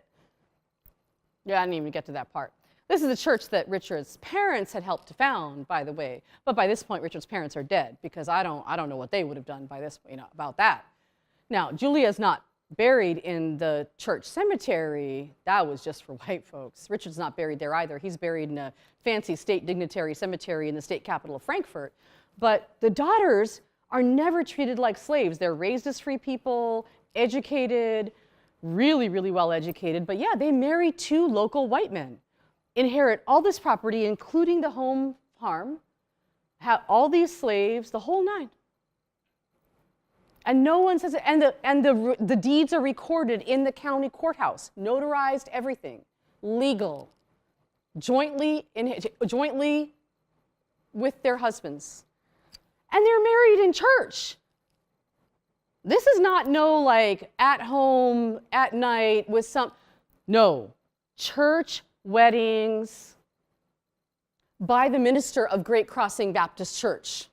Yeah, I didn't even get to that part. This is the church that Richard's parents had helped to found, by the way. But by this point, Richard's parents are dead, because I don't know what they would have done by this, about that. Now, Julia's not buried in the church cemetery. That was just for white folks. Richard's not buried there either. He's buried in a fancy state dignitary cemetery in the state capital of Frankfurt. But the daughters are never treated like slaves. They're raised as free people, educated, really, really well educated. But yeah, they marry two local white men, inherit all this property, including the home farm, have all these slaves, the whole nine. And no one says it. And the deeds are recorded in the county courthouse, notarized, everything, legal, jointly with their husbands. And they're married in church. This is not like at home, at night with no, church weddings, by the minister of Great Crossing Baptist Church.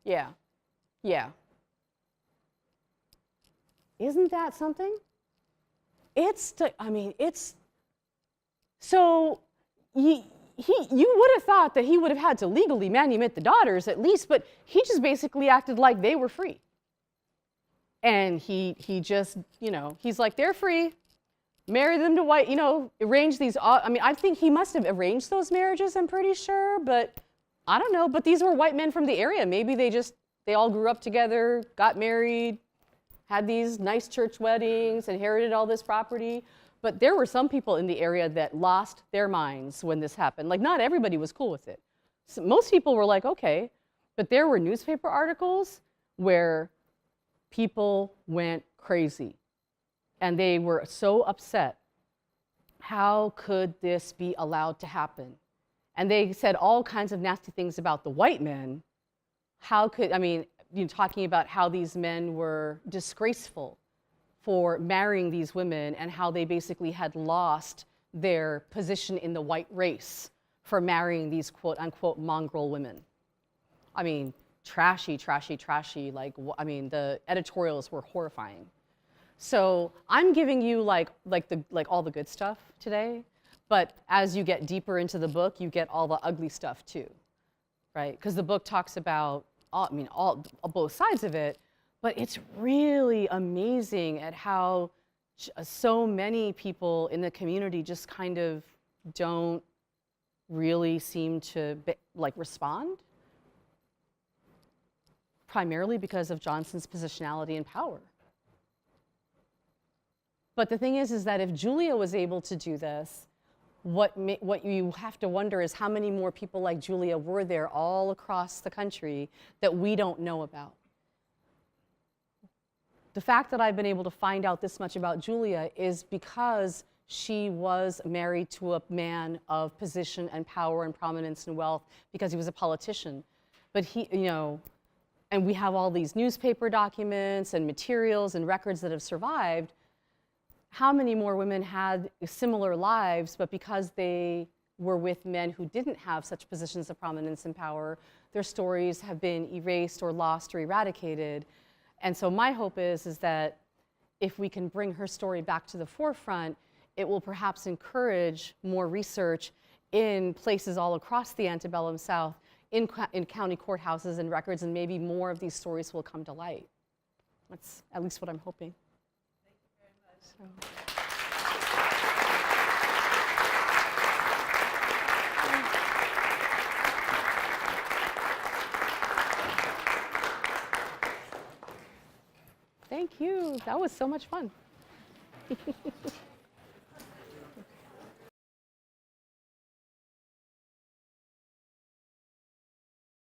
Yeah. Yeah. Isn't that something? So you would have thought that he would have had to legally manumit the daughters at least, but he just basically acted like they were free. And he just, he's like, they're free, marry them to white, arrange these, I think he must have arranged those marriages, I'm pretty sure, but I don't know, but these were white men from the area. Maybe they all grew up together, got married, had these nice church weddings, inherited all this property. But there were some people in the area that lost their minds when this happened. Like, not everybody was cool with it. So most people were like, okay. But there were newspaper articles where people went crazy. And they were so upset. How could this be allowed to happen? And they said all kinds of nasty things about the white men. Talking about how these men were disgraceful for marrying these women and how they basically had lost their position in the white race for marrying these quote unquote mongrel women. Trashy. The editorials were horrifying. So I'm giving you like all the good stuff today, but as you get deeper into the book, you get all the ugly stuff too, right? Because the book talks about both sides of it, but it's really amazing at how so many people in the community just kind of don't really seem to respond, primarily because of Johnson's positionality and power. But the thing is that if Julia was able to do this, what you have to wonder is how many more people like Julia were there all across the country that we don't know about. The fact that I've been able to find out this much about Julia is because she was married to a man of position and power and prominence and wealth because he was a politician. But and we have all these newspaper documents and materials and records that have survived. How many more women had similar lives, but because they were with men who didn't have such positions of prominence and power, their stories have been erased or lost or eradicated. And so my hope is that if we can bring her story back to the forefront, it will perhaps encourage more research in places all across the antebellum South, in county courthouses and records, and maybe more of these stories will come to light. That's at least what I'm hoping. Thank you. That was so much fun.